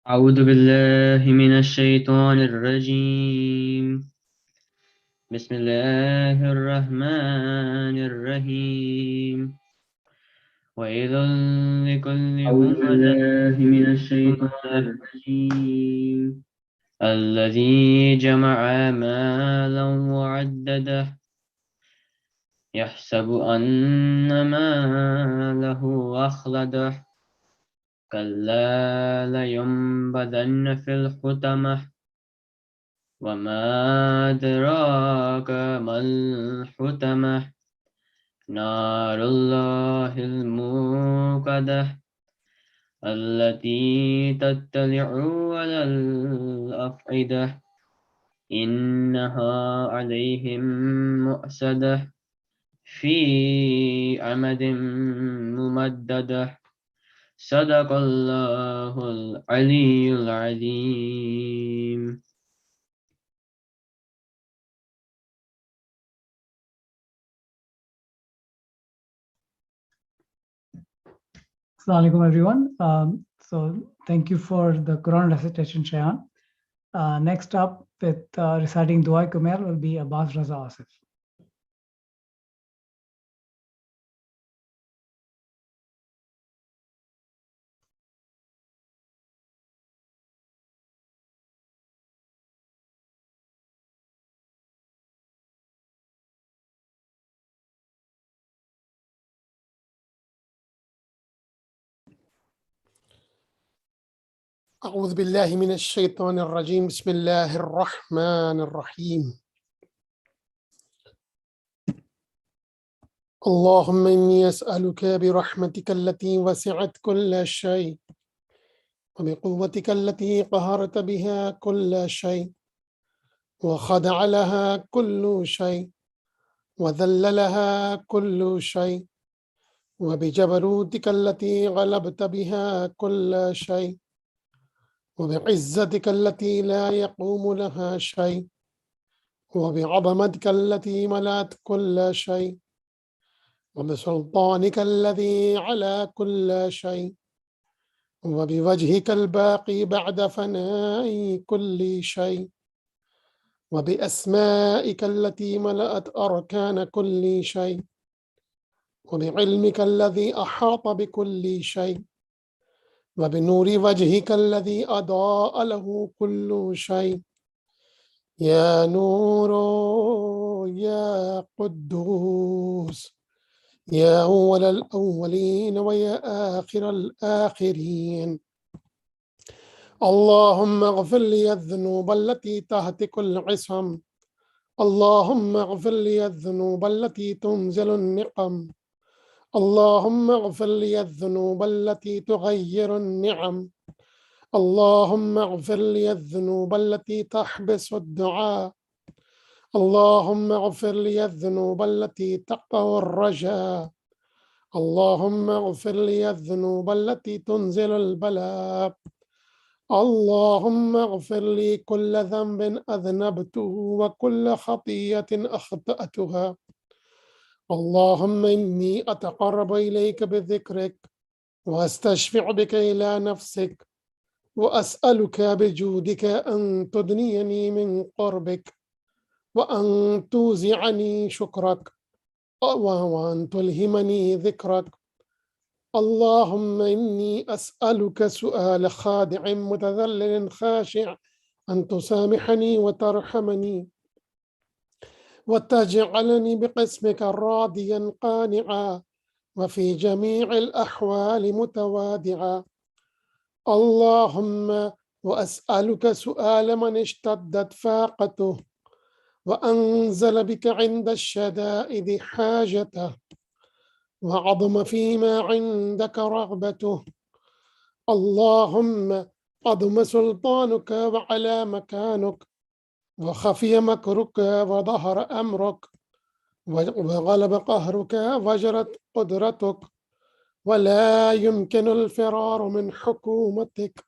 أعوذ بالله من الشيطان الرجيم. بسم الله الرحمن الرحيم. وإذا لكل أعوذ بالله من الشيطان همزة الرجيم. الذي جمع مالا وعدده يحسب أن ماله أخلده كلا لينبذن في الحطمة وما أدراك ما الحطمة نار الله الموقدة التي تطلع على الأفئدة إنها عليهم مؤصدة في أمد ممددة صدق الله العلي العظيم. Assalamu alaikum, everyone. So thank you for the Quran recitation, Shayan. Next up with reciting Dua Kumail will be Abbas Raza Asif. أعوذ بالله من الشيطان الرجيم بسم الله الرحمن الرحيم اللهم إني أسألك برحمتك التي وسعت كل شيء وبقوتك التي قهرت بها كل شيء وخضع لها كل شيء وذل لها كل شيء وبجبروتك التي غلبت بها كل شيء وبعزتك التي لا يقوم لها شيء وبعظمتك التي ملأت كل شيء وبسلطانك الذي على كل شيء وبوجهك الباقي بعد فناء كل شيء وبأسمائك التي ملأت أركان كل شيء وبعلمك الذي أحاط بكل شيء وبنور وجهك الذي أضاء له كل شيء يا نور يا قدوس يا أول الأولين ويا آخر الآخرين اللهم اغفر لي الذنوب التي تهتك العصم اللهم اغفر لي الذنوب التي تنزل النقم اللهم اغفر لي الذنوب التي تغير النعم اللهم اغفر لي الذنوب التي تحبس الدعاء اللهم اغفر لي الذنوب التي تقطع الرجاء اللهم اغفر لي الذنوب التي تنزل البلاء اللهم اغفر لي كل ذنب أذنبته وكل خطيئة أخطأتها اللهم إني أتقرب إليك بذكرك وأستشفع بك إلى نفسك وأسألك بجودك أن تدنيني من قربك وأن توزعني شكرك وأن تلهمني ذكرك اللهم إني أسألك سؤال خادع متذلل خاشع أن تسامحني وترحمني وتجعلني بقسمك راضيا قانعا وفي جميع الأحوال متوادعا اللهم وأسألك سؤال من اشتدت فاقته وأنزل بك عند الشدائد حاجته وعظم فيما عندك رغبته اللهم عظم سلطانك وعلى مكانك وخفي مكرك وظهر أمرك وغلب قهرك وجرت قدرتك ولا يمكن الفرار من حكومتك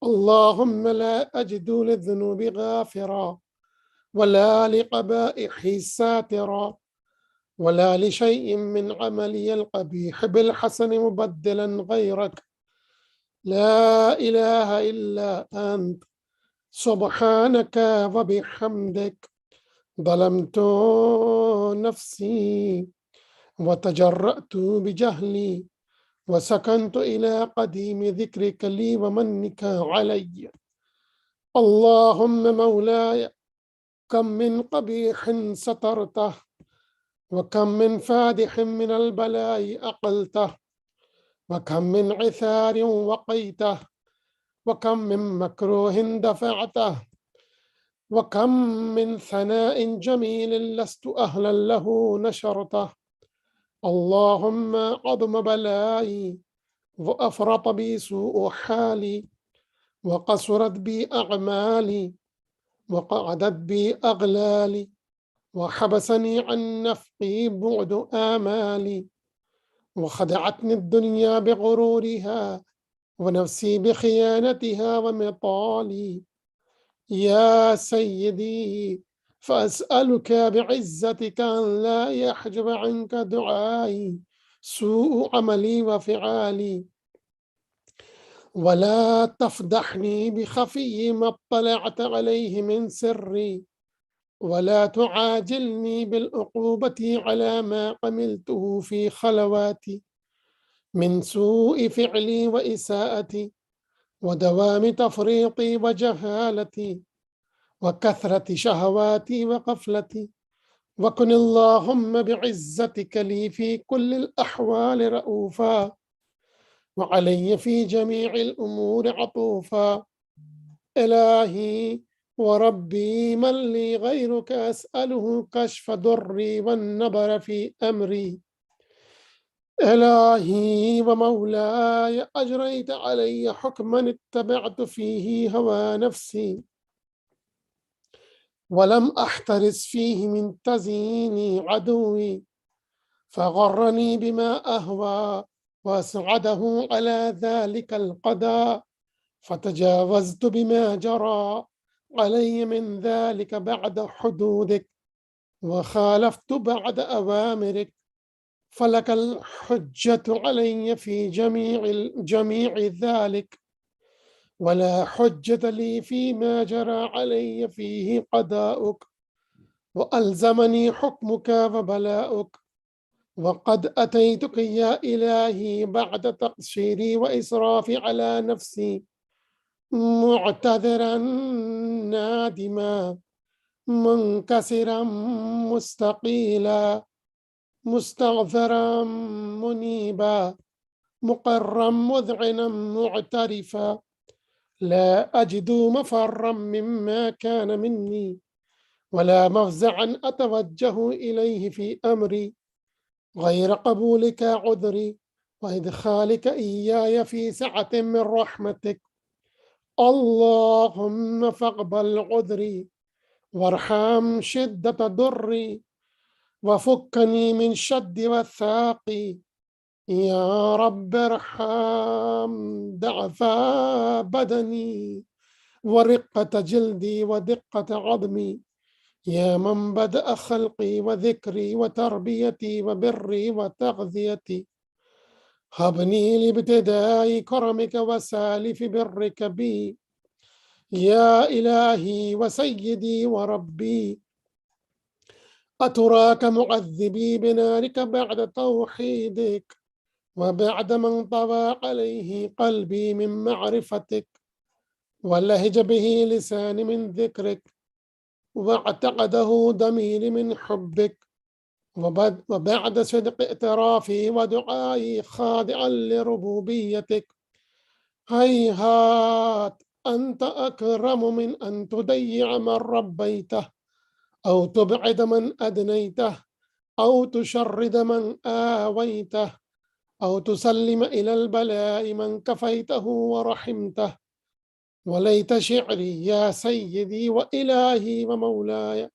اللهم لا أجد للذنوب غافرا ولا لقبائح ساترا ولا لشيء من عملي القبيح بالحسن مبدلا غيرك لا إله إلا أنت سبحانك وبحمدك ظلمت نفسي وتجرأت بجهلي وسكنت إلى قديم ذكرك لي ومنك علي. اللهم مولاي كم من قبيح سترته وكم من فادح من البلاء أقلته وكم من عثار وقيته وكم من مكروه دفعته وكم من ثناء جميل لست أهلا له نشرته. اللهم عظم بلائي وأفرط بي سوء حالي وقصرت بي أعمالي وقعدت بي أغلالي وحبسني عن نفقي بعد آمالي وخدعتني الدنيا بغرورها ونفسي بخيانتها ومطالي. يا سيدي فأسألك بعزتك أن لا يحجب عنك دعائي سوء عملي وفعالي ولا تفضحني بخفي ما اطلعت عليه من سري ولا تعاجلني بالعقوبة على ما عملته في خلواتي من سوء فعلي وإساءتي ودوام تفريطي وجهالتي وكثرة شهواتي وقفلتي. وكن اللهم بعزتك لي في كل الأحوال رؤوفا وعلي في جميع الأمور عطوفا. إلهي وربي من لي غيرك أسأله كشف ضري والنبر في أمري. إلهي ومولاي أجريت علي حكما اتبعت فيه هوى نفسي ولم أحترس فيه من تزيين عدوي فغرني بما أهوى وأسعده على ذلك القضاء فتجاوزت بما جرى علي من ذلك بعد حدودك وخالفت بعد أوامرك فلك الحجة علي في جميع ذلك ولا حجة لي فيما جرى علي فيه قضاؤك وألزمني حكمك وبلاؤك. وقد أتيتك يا إلهي بعد تقصيري وإسرافي على نفسي معتذرا نادما منكسرا مستقيلا مستغفرا منيبا مقرا مذعنا معترفا لا أجد مفرا مما كان مني ولا مفزعا أتوجه إليه في أمري غير قبولك عذري وإدخالك إياي في سعة من رحمتك. اللهم فاقبل عذري وارحم شدة ضري وفكني من شد وثاقي. يا رب ارحم ضعف بدني ورقة جلدي ودقة عظمي. يا من بدأ خلقي وذكري وتربيتي وبري وتغذيتي هبني لابتداء كرمك وسالف برك بي. يا إلهي وسيدي وربي أتراك معذبي بنارك بعد توحيدك وبعد ما انطوى عليه قلبي من معرفتك ولهج به لساني من ذكرك واعتقده ضميري من حبك وبعد صدق اعترافي ودعائي خاضعا لربوبيتك هيهات أنت أكرم من أن تضيع من ربيته أو تبعد من أدنيته أو تشرد من آويته أو تسلم إلى البلاء من كفيته ورحمته. وليت شعري يا سيدي وإلهي ومولاي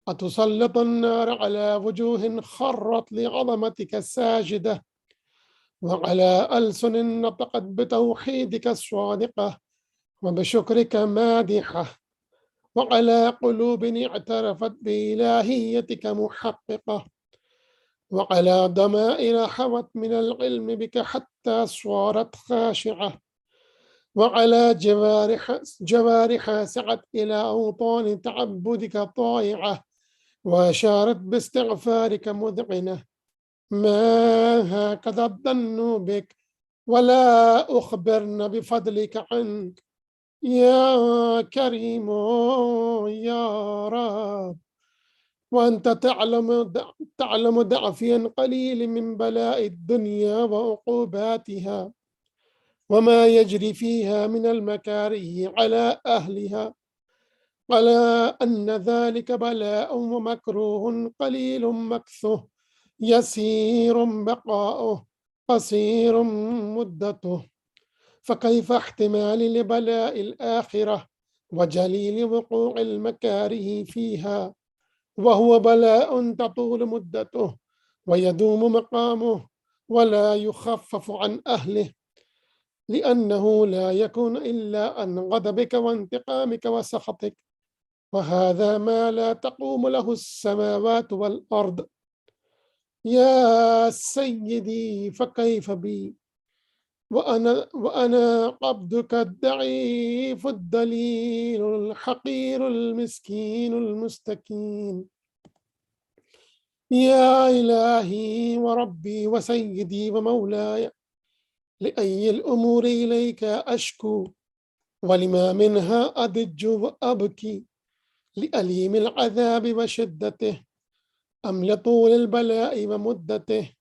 أتسلط النار على وجوه خرت لعظمتك الساجدة وعلى ألسن نطقت بتوحيدك الصادقة وبشكرك مادحة وعلى قلوب اعترفت بإلهيتك محققة وعلى ضمائر حوت من العلم بك حتى صارت خاشعة وعلى جوارح سعت إلى أوطان تعبدك طائعة، وأشارت باستغفارك مذعنة. ما هكذا الظن بك، ولا أخبرن بفضلك عنك يا كريم يا رب. وأنت تعلم ضعفي قليل من بلاء الدنيا وعقوباتها، وما يجري فيها من المكاره على أهلها، على أن ذلك بلاء ومكروه قليل مكثه، يسير بقاؤه، قصير مدته. فكيف احتمال لبلاء الآخرة وجليل وقوع المكاره فيها، وهو بلاء تطول مدته ويدوم مقامه ولا يخفف عن أهله، لأنه لا يكون إلا عن غضبك وانتقامك وسخطك، وهذا ما لا تقوم له السماوات والأرض. يا سيدي فكيف بي وأنا عبدك الضعيف الدليل الحقير المسكين المستكين. يا إلهي وربي وسيدي ومولاي، لأي الأمور إليك أشكو، ولما منها أضج وأبكي، لأليم العذاب وشدته أم لطول البلاء ومدته؟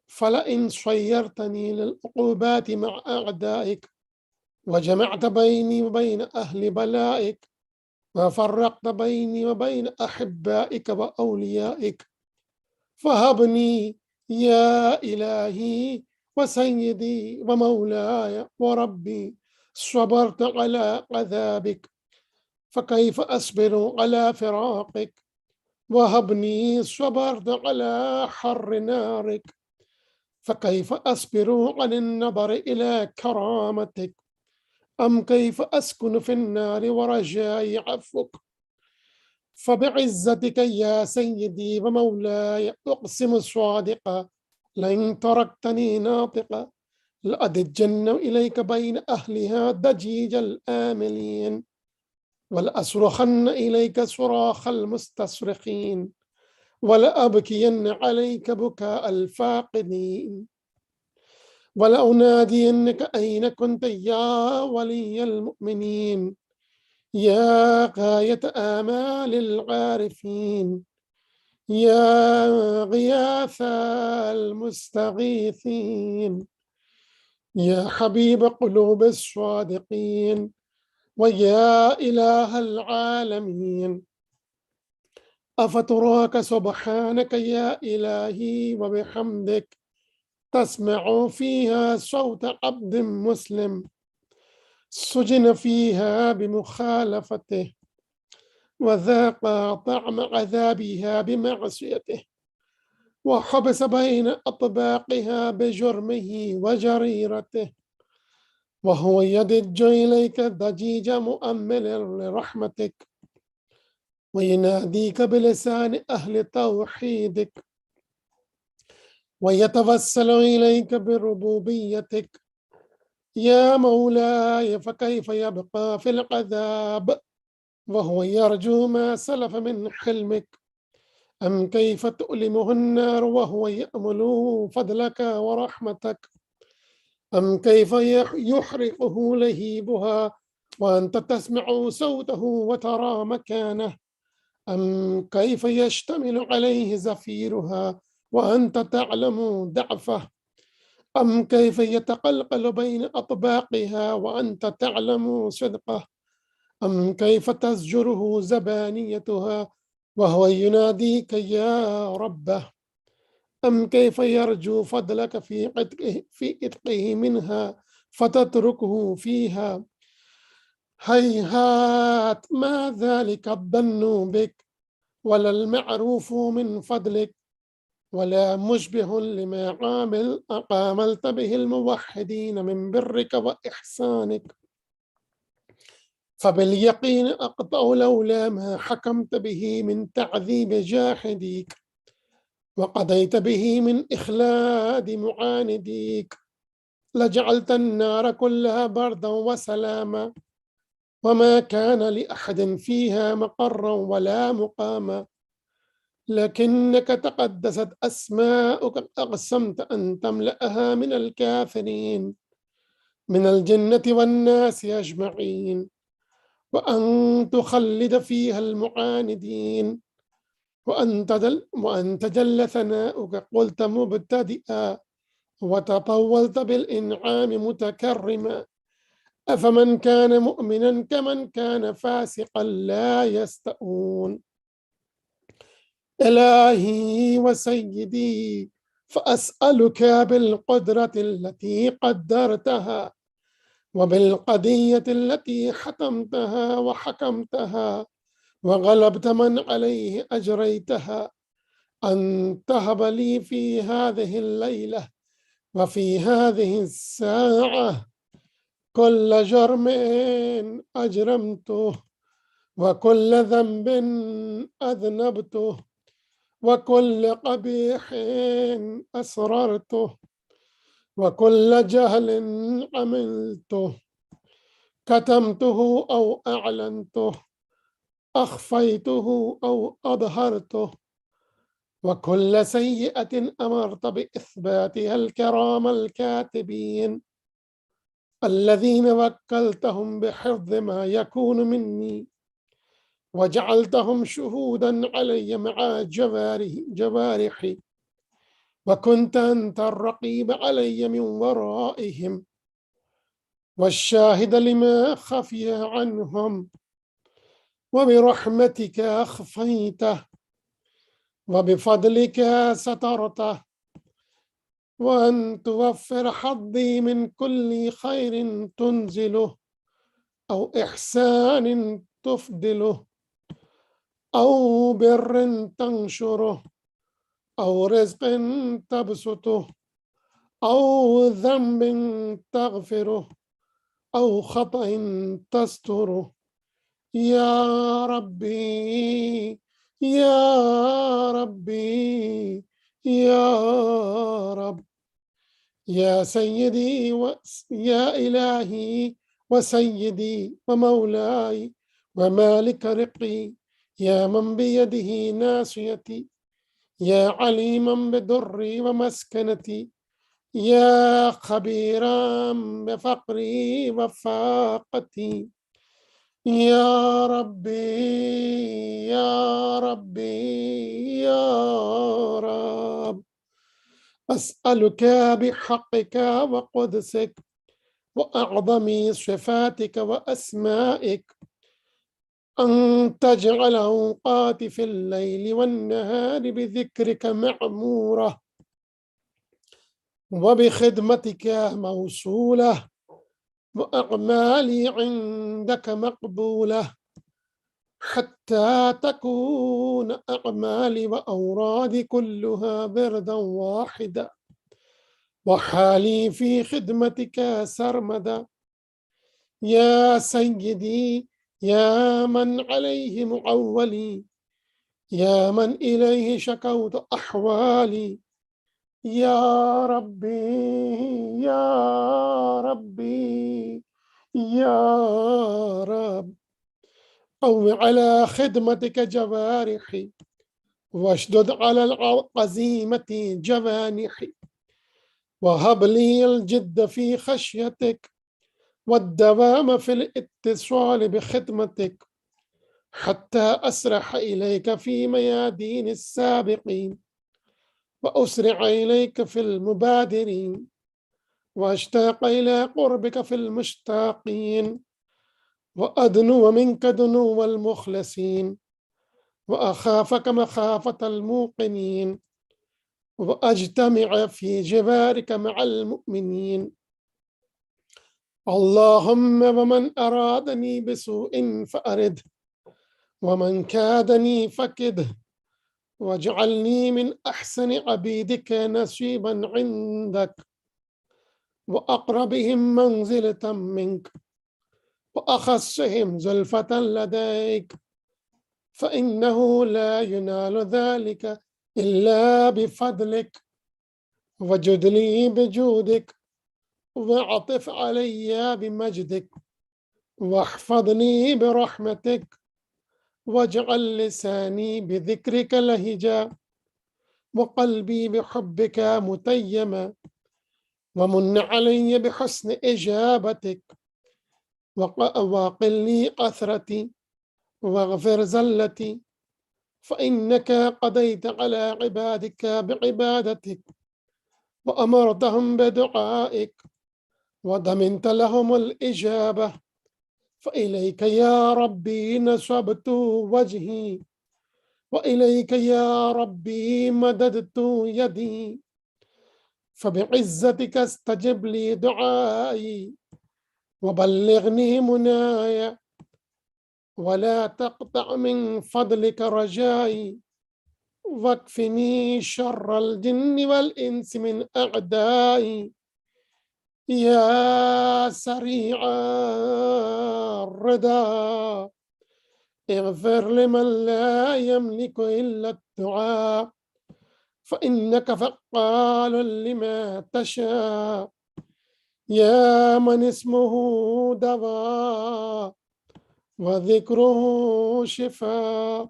فلئن صيرتني للعقوبات مع أعدائك، وجمعت بيني وبين أهل بلائك، وفرقت بيني وبين أحبائك وأوليائك، فهبني يا إلهي وسيدي ومولاي وربي، صبرت على عذابك، فكيف أصبر على فراقك؟ وهبني صبرت على حر نارك، فكيف أصبر عن النظر إلى كرامتك؟ أم كيف أسكن في النار ورجاي عفوك؟ فبعزتك يا سيدي ومولاي أقسم صادقا، لئن تركتني ناطقا لأضجن إليك بين أهلها ضجيج الآملين، ولأصرخن إليك صراخ المستصرخين، ولأبكين عليك بكاء الفاقدين، ولأنادينك أين كنت يا ولي المؤمنين، يا غاية آمال العارفين، يا غياث المستغيثين، يا حبيب قلوب الصادقين، ويا إله العالمين. أفتراك سبحانك يا إلهي وبحمدك تسمع فيها صوت عبد مسلم سجن فيها بمخالفته، وذاق طعم عذابها بمعصيته، وحبس بين أطباقها بجرمه وجريرته، وهو يضج إليك ضجيج مؤمل لرحمتك، ويناديك بلسان أهل توحيدك، ويتوسل إليك بربوبيتك. يا مولاي فكيف يبقى في العذاب وهو يرجو ما سلف من حلمك؟ أم كيف تؤلمه النار وهو يأمل فضلك ورحمتك؟ أم كيف يحرقه لهيبها وأنت تسمع صوته وترى مكانه؟ أم كيف يشتمل عليه زفيرها وأنت تعلم ضعفه؟ أم كيف يتقلقل بين أطباقها وأنت تعلم صدقه؟ أم كيف تزجره زبانيتها وهو يناديك يا ربه؟ أم كيف يرجو فضلك في إتقه منها فتتركه فيها؟ هيهات ما ذلك الظن بك، ولا المعروف من فضلك، ولا مشبه لما عاملت به الموحدين من برك وإحسانك. فباليقين أقطع لولا ما حكمت به من تعذيب جاحديك، وقضيت به من إخلاد معانديك. لجعلت النار كلها بردا وسلاما وما كان لأحد فيها مقرا ولا مقاما لكنك تقدست أسماؤك أقسمت أن تملأها من الكافرين من الجنة والناس أجمعين وأن تخلد فيها المعاندين وأن تجل ثناؤك قلت مبتدئا وتطولت بالإنعام متكرما أفمن كان مؤمنا كمن كان فاسقا لا يستؤون إلهي وسيدي فأسألك بالقدرة التي قدرتها وبالقضية التي حتمتها وحكمتها وغلبت من عليه أجريتها أن تهب لي في هذه الليلة وفي هذه الساعة كل جرم أجرمته وكل ذنب أذنبته وكل قبيح أسررته وكل جهل عملته كتمته أو أعلنته أخفيته أو أظهرته وكل سيئة أمرت بإثباتها الكرام الكاتبين الذين وكلتهم بحفظ ما يكون مني وجعلتهم شهودا علي مع جوارحي وكنت أنت الرقيب علي من ورائهم والشاهد لما خفي عنهم وبرحمتك أخفيته وبفضلك سترته وأن توفر حظي من كل خير تنزله أو إحسان تفضله أو بر تنشره أو رزق تبسطه أو ذنب تغفره أو خطأ تستره يا ربي يا ربي يا رب يا سيدي يا إلهي وسيدي ومولاي ومالك رقي يا من بيده ناصيتي يا عليما بدري ومسكنتي يا خبيرا بفقري وفاقتي يا ربي يا ربي يا رب أسألك بحقك وقدسك وأعظم صفاتك وأسمائك أن تجعل أوقاتي في الليل والنهار بذكرك معمورة وبخدمتك موصولة وأعمالي عندك مقبولة حتى تكون أعمالي وأورادي كلها بردا واحدا وحالي في خدمتك سرمدا يا سيدي يا من عليه معولي يا من إليه شكوت أحوالي يا ربي يا ربي يا رب قو على خدمتك جوارحي واشدد على العزيمة جوانحي وهب لي الجد في خشيتك والدوام في الاتصال بخدمتك حتى أسرح إليك في ميادين السابقين وأسرع إليك في المبادرين وأشتاق إلى قربك في المشتاقين وأدنو منك دنو المخلصين وأخافك مخافة الموقنين وأجتمع في جوارك مع المؤمنين اللهم ومن أرادني بسوء فأرده ومن كادني فكده واجعلني من أحسن عبيدك نصيبا عندك وأقربهم منزلة منك وأخصهم زلفة لديك فإنه لا ينال ذلك إلا بفضلك وجد لي بجودك واعطف علي بمجدك واحفظني برحمتك واجعل لساني بذكرك لهجا وقلبي بحبك متيما ومن علي بحسن إجابتك وقلني أثرتي واغفر زلتي فإنك قضيت على عبادك بعبادتك وأمرتهم بدعائك وضمنت لهم الإجابة فإليك يا ربي نصبت وجهي وإليك يا ربي مددت يدي فبعزتك استجب لي دعائي وبلغني منايا ولا تقطع من فضلك رجائي واكفني شر الجن والإنس من أعدائي يا سريع الرضا اغفر لمن لا يملك إلا الدعاء فإنك فعال لما تشاء يا من اسمه دواء وذكره شفاء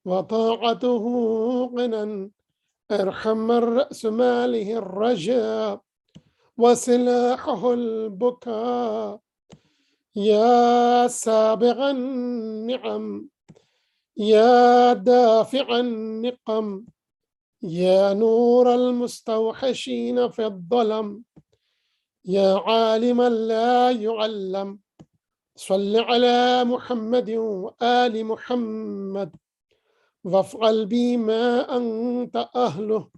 وطاعته غنى ارحم الرأس ماله الرجاء وسلاحه البكاء يا سابغ النعم يا دافع النقم يا نور المستوحشين في الظلم يا عالما لا يعلم صل على محمد وآل محمد وافعل بي ما أنت أهله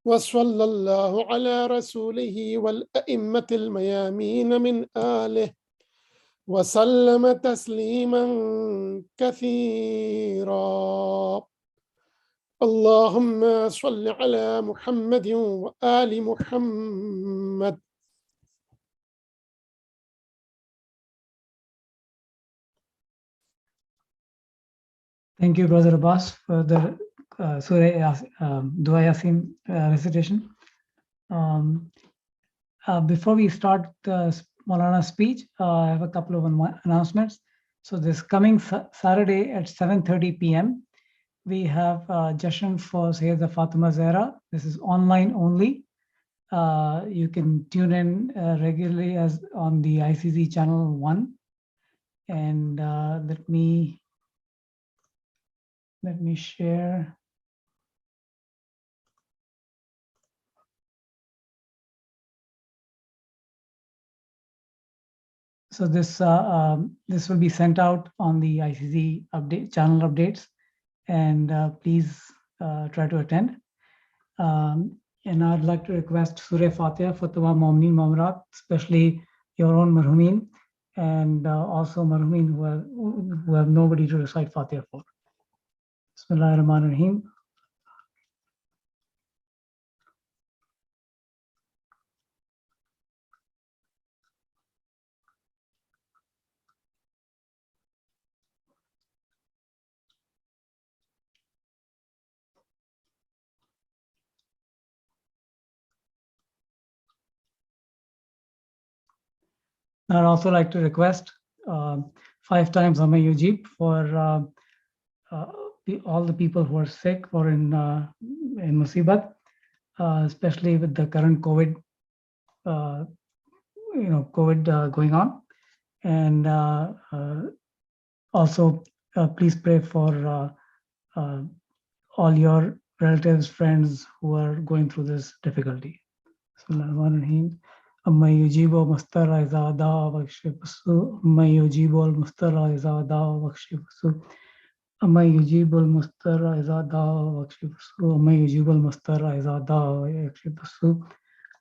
وصلى الله على رسوله والأئمة الميامين من آله وسلم تسليما كثيرا اللهم صل على محمد وآل محمد. Thank you, Brother Abbas, for the Surah Dua Yasin recitation. Before we start the Maulana speech, I have a couple of announcements. So this coming Saturday at 7:30 p.m., we have Jashan for Sayyidah Fatima Zahra. This is online only. You can tune in regularly as on the ICZ channel 1. And let me share. So this will be sent out on the ICZ channel updates, and please try to attend. And I'd like to request Surah Fatiha for Tamam Mu'mineen Mu'minat, especially your own marhumin, and also marhumin who have nobody to recite Fatiha for. Bismillahir Rahmanir Rahim. I'd also like to request 5 times Amma Yujib for all the people who are sick or in Musibat, especially with the current COVID, COVID going on. And also, please pray for all your relatives, friends who are going through this difficulty. أما يجيب مستر إذا دعا واكشف السوء أما يجيب المستر إذا دعا واكشف السوء أما يجيب المستر إذا دعا واكشف السوء أما يجيب المستر إذا دعا ويكشف السوء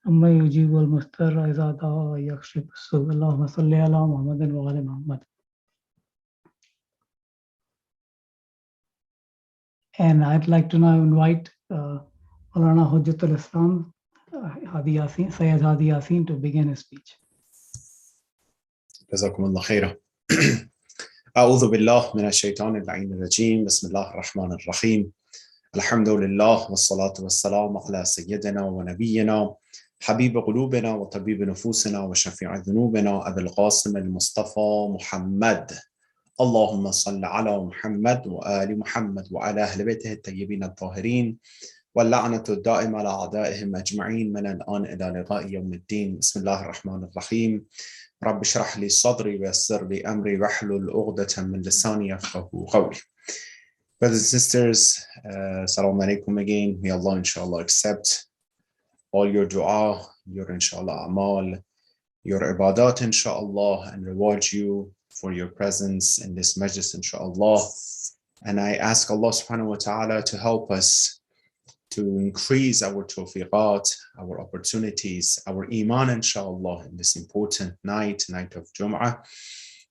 أما يجيب المستر إذا دعا ويكشف السوء اللهم صل على محمد وعلى محمد. And I'd like to now invite Maulana Hujjatul Islam Sayyid Hadi Yasin to begin his speech. جزاكم الله خيرا. أعوذ بالله من الشيطان اللعين الرجيم. بسم الله الرحمن الرحيم. الحمد لله والصلاة والسلام على سيدنا ونبينا حبيب قلوبنا وطبيب نفوسنا وشفيع ذنوبنا أبي القاسم المصطفى محمد. اللهم صل على محمد وآل محمد وعلى أهل بيته الطيبين الطاهرين واللعنة الدائمة على أعدائهم أجمعين من الآن إلى لقاء يوم الدين. بسم الله الرحمن الرحيم. رب اشرح لي صدري ويسر لي أمري واحلل عقدة من لساني يفقهوا قولي. Brothers and sisters, Assalamu alaikum again. May Allah inshallah accept all your dua, your inshallah amal, your ibadat inshallah, and reward you for your presence in this majlis inshallah. And I ask Allah subhanahu wa ta'ala to help us to increase our tawfiqat, our opportunities, our iman inshallah in this important night of Jum'ah.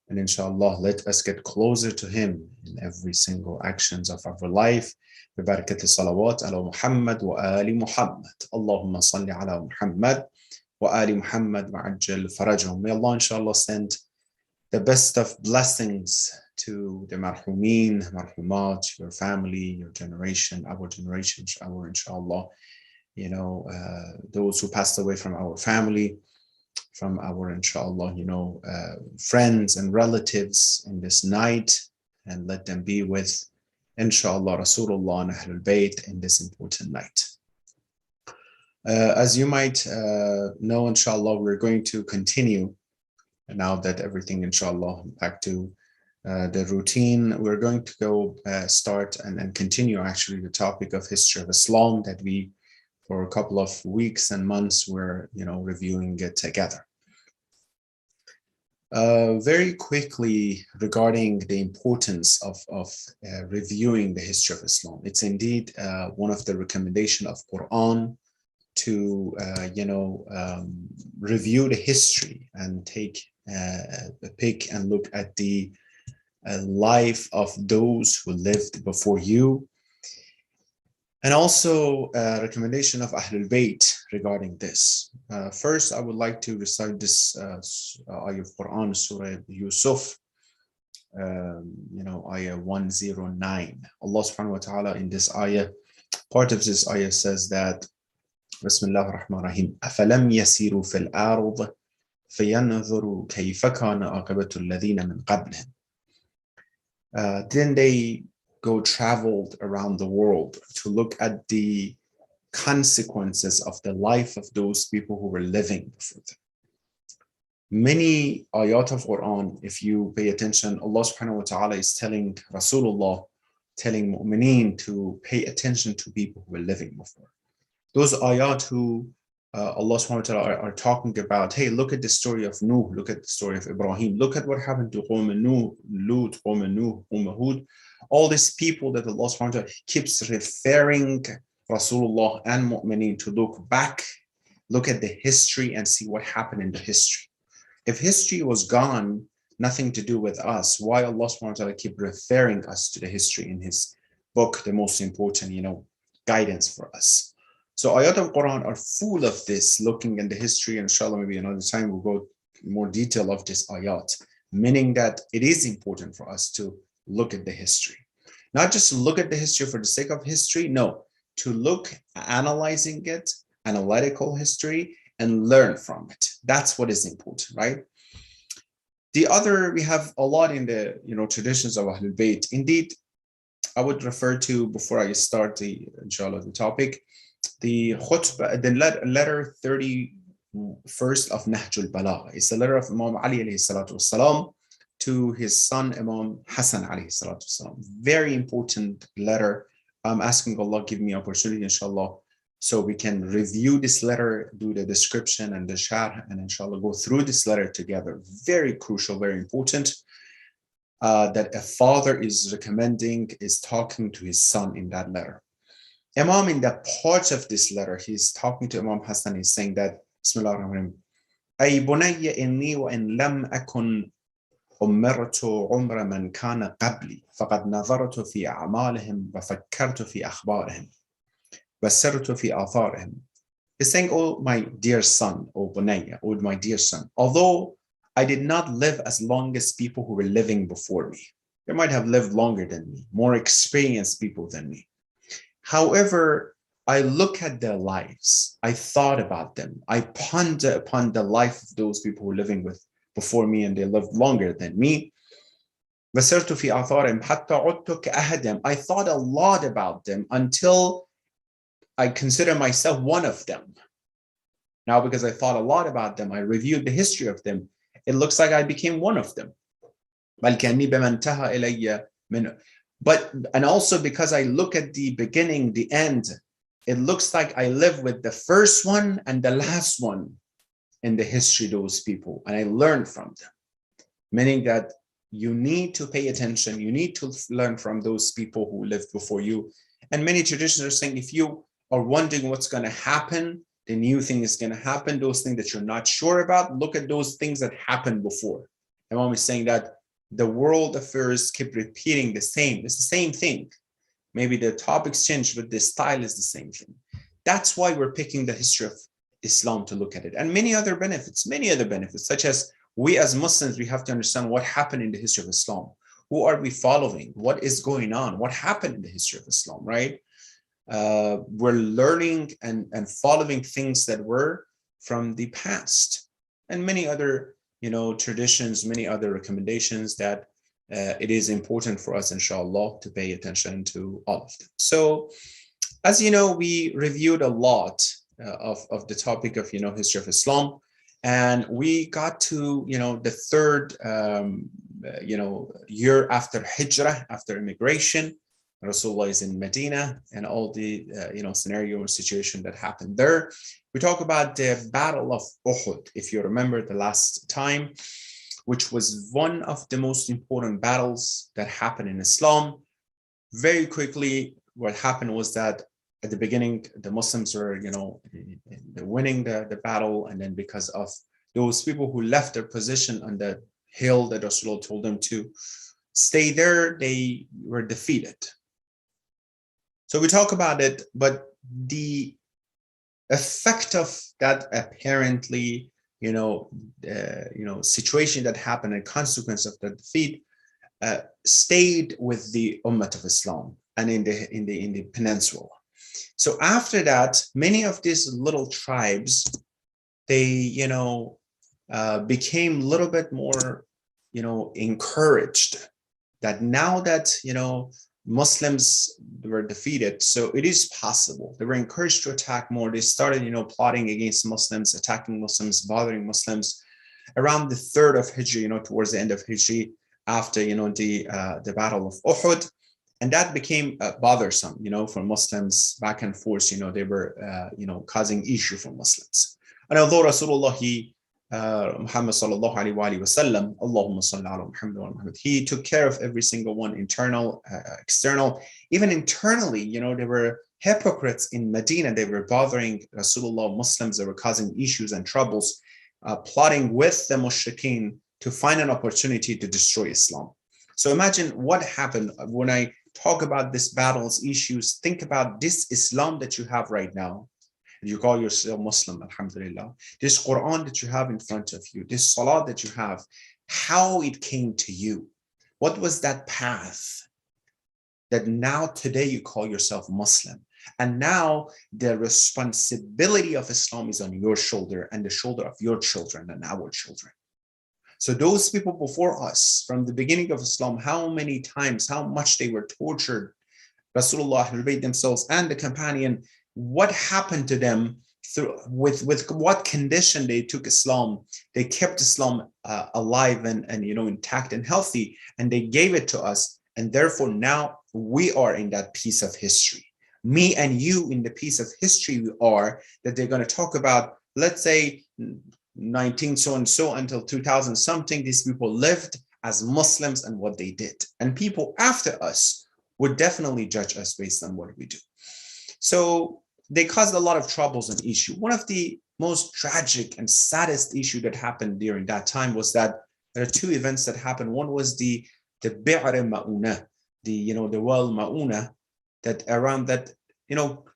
And inshallah, let us get closer to him in every single actions of our life. ببركة الصلوات على محمد وآل محمد. اللهم صل على محمد وآل محمد وعجل فرجهم. May Allah inshallah send the best of blessings to the marhumin, marhumat, your family, your generation, our generation, our inshallah, those who passed away from our family, from our inshallah, friends and relatives in this night, and let them be with inshallah Rasulullah and Ahlul Bayt in this important night. As you might know, inshallah, we're going to continue now that everything inshallah back to the routine. We're going to go start and continue actually the topic of history of Islam that we for a couple of weeks and months were reviewing it together. Very quickly regarding the importance of reviewing the history of Islam. It's indeed one of the recommendations of Quran to review the history and take a pick and look at the life of those who lived before you. And also a recommendation of Ahlul Bayt regarding this. First, I would like to recite this ayah of Quran, Surah Yusuf, ayah 109. Allah subhanahu wa ta'ala in this ayah, part of this ayah says that, Bismillah ar-Rahman ar-Rahim, أَفَلَمْ يَسِيرُوا فِي الْأَرْضِ فَيَنْظُرُوا كَيْفَ كَانَ عَاقِبَةُ الَّذِينَ مِنْ قَبْلِهِمْ. Then they go traveled around the world to look at the consequences of the life of those people who were living before them. Many ayat of Quran, if you pay attention, Allah subhanahu wa ta'ala is telling Rasulullah, telling mu'mineen to pay attention to people who were living before. Those ayat who Allah subhanahu wa ta'ala are talking about, hey, look at the story of Nuh, look at the story of Ibrahim, look at what happened to Qawm Nuh, Lut, Qawm Nuh, Qawm Hud. All these people that Allah subhanahu wa ta'ala keeps referring Rasulullah and mu'mineen to look back, look at the history and see what happened in the history. If history was gone, nothing to do with us, why Allah subhanahu wa ta'ala keep referring us to the history in his book, the most important, guidance for us. So ayat of Quran are full of this, looking in the history, and inshallah maybe another time we'll go more detail of this ayat, meaning that it is important for us to look at the history. Not just look at the history for the sake of history, no, to look, analyzing it, analytical history, and learn from it. That's what is important, right? The other, we have a lot in the traditions of Ahlul Bayt. Indeed, I would refer to, before I start inshallah the topic, the khutbah, the letter 31st of Nahjul Balagha. It's the letter of Imam Ali alayhi salatu wasalam to his son Imam Hassan alayhi salatu wasalam. Very important letter. I'm asking Allah give me opportunity inshallah so we can review this letter, do the description and the sharh, and inshallah go through this letter together. Very crucial, very important. That a father is recommending, is talking to his son in that letter. Imam, in that part of this letter, he's talking to Imam Hassan, he's saying that, Bismillah ar-Rahman ar-Rahim, أي بني إني وإن لم أكن عمرت عمر من كان قبلي فقد نظرت في أعمالهم وفكرت في أخبارهم وسرت في آثارهم. He's saying, oh my dear son, oh Bunayya, oh my dear son, although I did not live as long as people who were living before me, they might have lived longer than me, more experienced people than me. However, I look at their lives, I thought about them, I ponder upon the life of those people who are living with before me, and they lived longer than me. وسرت في آثارهم حتى عدت كأحدهم. I thought a lot about them until I consider myself one of them. Now, because I thought a lot about them, I reviewed the history of them, it looks like I became one of them. But, and also because I look at the beginning, the end, it looks like I live with the first one and the last one in the history of those people, and I learned from them. Meaning that you need to pay attention, you need to learn from those people who lived before you. And many traditions are saying, if you are wondering what's going to happen, the new thing is going to happen, those things that you're not sure about, look at those things that happened before. Imam is saying that the world affairs keep repeating the same. It's the same thing. Maybe the topics change, but the style is the same thing. That's why we're picking the history of Islam to look at it. And many other benefits, such as we as Muslims, we have to understand what happened in the history of Islam. Who are we following? What is going on? What happened in the history of Islam, right? We're learning and following things that were from the past, and many other, traditions, many other recommendations that it is important for us, inshallah, to pay attention to all of them. So, as you know, we reviewed a lot of the topic of, history of Islam, and we got to, the third, year after Hijrah, after immigration. Rasulullah is in Medina, and all the scenario or situation that happened there. We talk about the Battle of Uhud, if you remember the last time, which was one of the most important battles that happened in Islam. Very quickly, what happened was that at the beginning, the Muslims were, winning the battle, and then because of those people who left their position on the hill that Rasulullah told them to stay there, they were defeated. So we talk about it, but the effect of that apparently, situation that happened and consequence of the defeat stayed with the Ummah of Islam and in the peninsula. So after that, many of these little tribes, they became a little bit more encouraged that now that Muslims were defeated, so it is possible. They were encouraged to attack more. They started, plotting against Muslims, attacking Muslims, bothering Muslims. Around the 3rd of Hijri, towards the end of Hijri, after the Battle of Uhud, and that became bothersome, for Muslims back and forth. They were, causing issue for Muslims. And although Rasulullah, Muhammad sallallahu alaihi wasallam, Allahumma salli ala Muhammad wa Muhammad, he took care of every single one, internal, external. Even internally, there were hypocrites in Medina. They were bothering Rasulullah, Muslims. They were causing issues and troubles, plotting with the mushrikeen to find an opportunity to destroy Islam. So imagine what happened. When I talk about this battles, issues, think about this Islam that you have right now. You call yourself Muslim, alhamdulillah. This Quran that you have in front of you, this Salah that you have, how it came to you. What was that path that now today you call yourself Muslim? And now the responsibility of Islam is on your shoulder and the shoulder of your children and our children. So those people before us, from the beginning of Islam, how many times, how much they were tortured, Rasulullah revealed themselves and the companion, what happened to them, with what condition they took Islam. They kept Islam alive and intact and healthy, and they gave it to us. And therefore now we are in that piece of history. Me and you in the piece of history we are, that they're going to talk about, let's say 19 so and so until 2000 something, these people lived as Muslims and what they did. And people after us would definitely judge us based on what we do. So they caused a lot of troubles and issues. One of the most tragic and saddest issue that happened during that time was that there are two events that happened. One was the Bi'r Ma'una, the well Ma'una, that around that,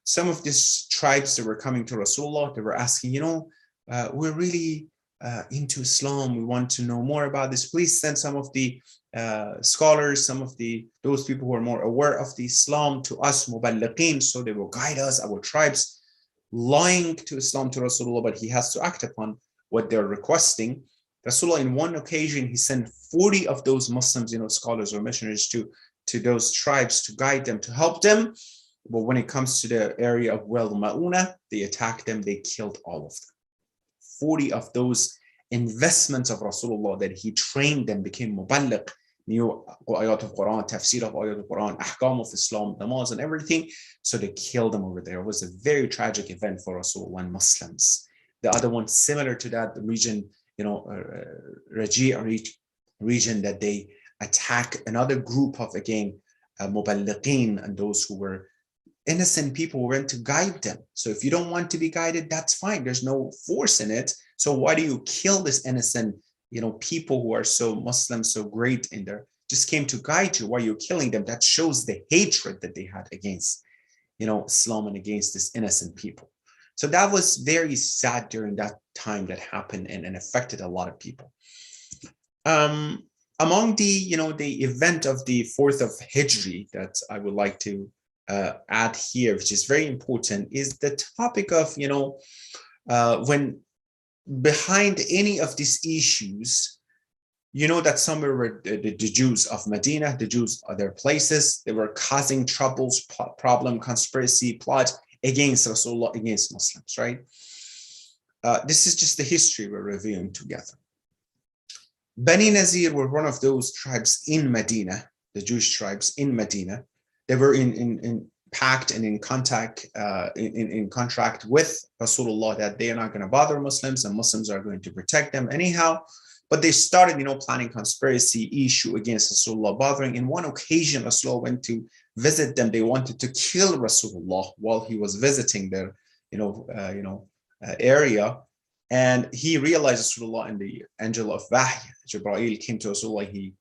some of these tribes that were coming to Rasulullah, they were asking, we're really into Islam. We want to know more about this. Please send some of the scholars, some of those people who are more aware of the Islam to us, muballiqeen, so they will guide us, our tribes, lying to Islam to Rasulullah, but he has to act upon what they're requesting. Rasulullah, in one occasion, he sent 40 of those Muslims, scholars or missionaries to those tribes to guide them, to help them. But when it comes to the area of Wal Ma'una, they attacked them, they killed all of them. 40 of those investments of Rasulullah that he trained them became muballiq, knew ayat of Quran, tafsir of ayat of Quran, ahkam of Islam, namaz and everything. So they killed them over there. It was a very tragic event for Rasulullah and Muslims. The other one similar to that, the region, Raji' region, that they attack another group of, again, muballiqeen, and those who were innocent people who went to guide them. So if you don't want to be guided, that's fine. There's no force in it. So why do you kill this innocent, people who are so Muslim, so great in there, just came to guide you? Why are you killing them? That shows the hatred that they had against, Islam and against this innocent people. So that was very sad during that time that happened and affected a lot of people. Among the, the event of the 4th of Hijri that I would like to add here, which is very important, is the topic of, when behind any of these issues, that somewhere were the Jews of Medina, the Jews other places, they were causing troubles, problem, conspiracy, plot against Rasulullah, against Muslims, right? This is just the history we're reviewing together. Bani Nazir were one of those tribes in Medina, the Jewish tribes in Medina. They were in pact and in contact, in contract with Rasulullah that they are not going to bother Muslims and Muslims are going to protect them anyhow. But they started, planning conspiracy issue against Rasulullah, bothering. In one occasion, Rasulullah went to visit them. They wanted to kill Rasulullah while he was visiting their, area. And he realized Rasulullah, and the angel of Wahy, Jibreel, came to Rasulullah. He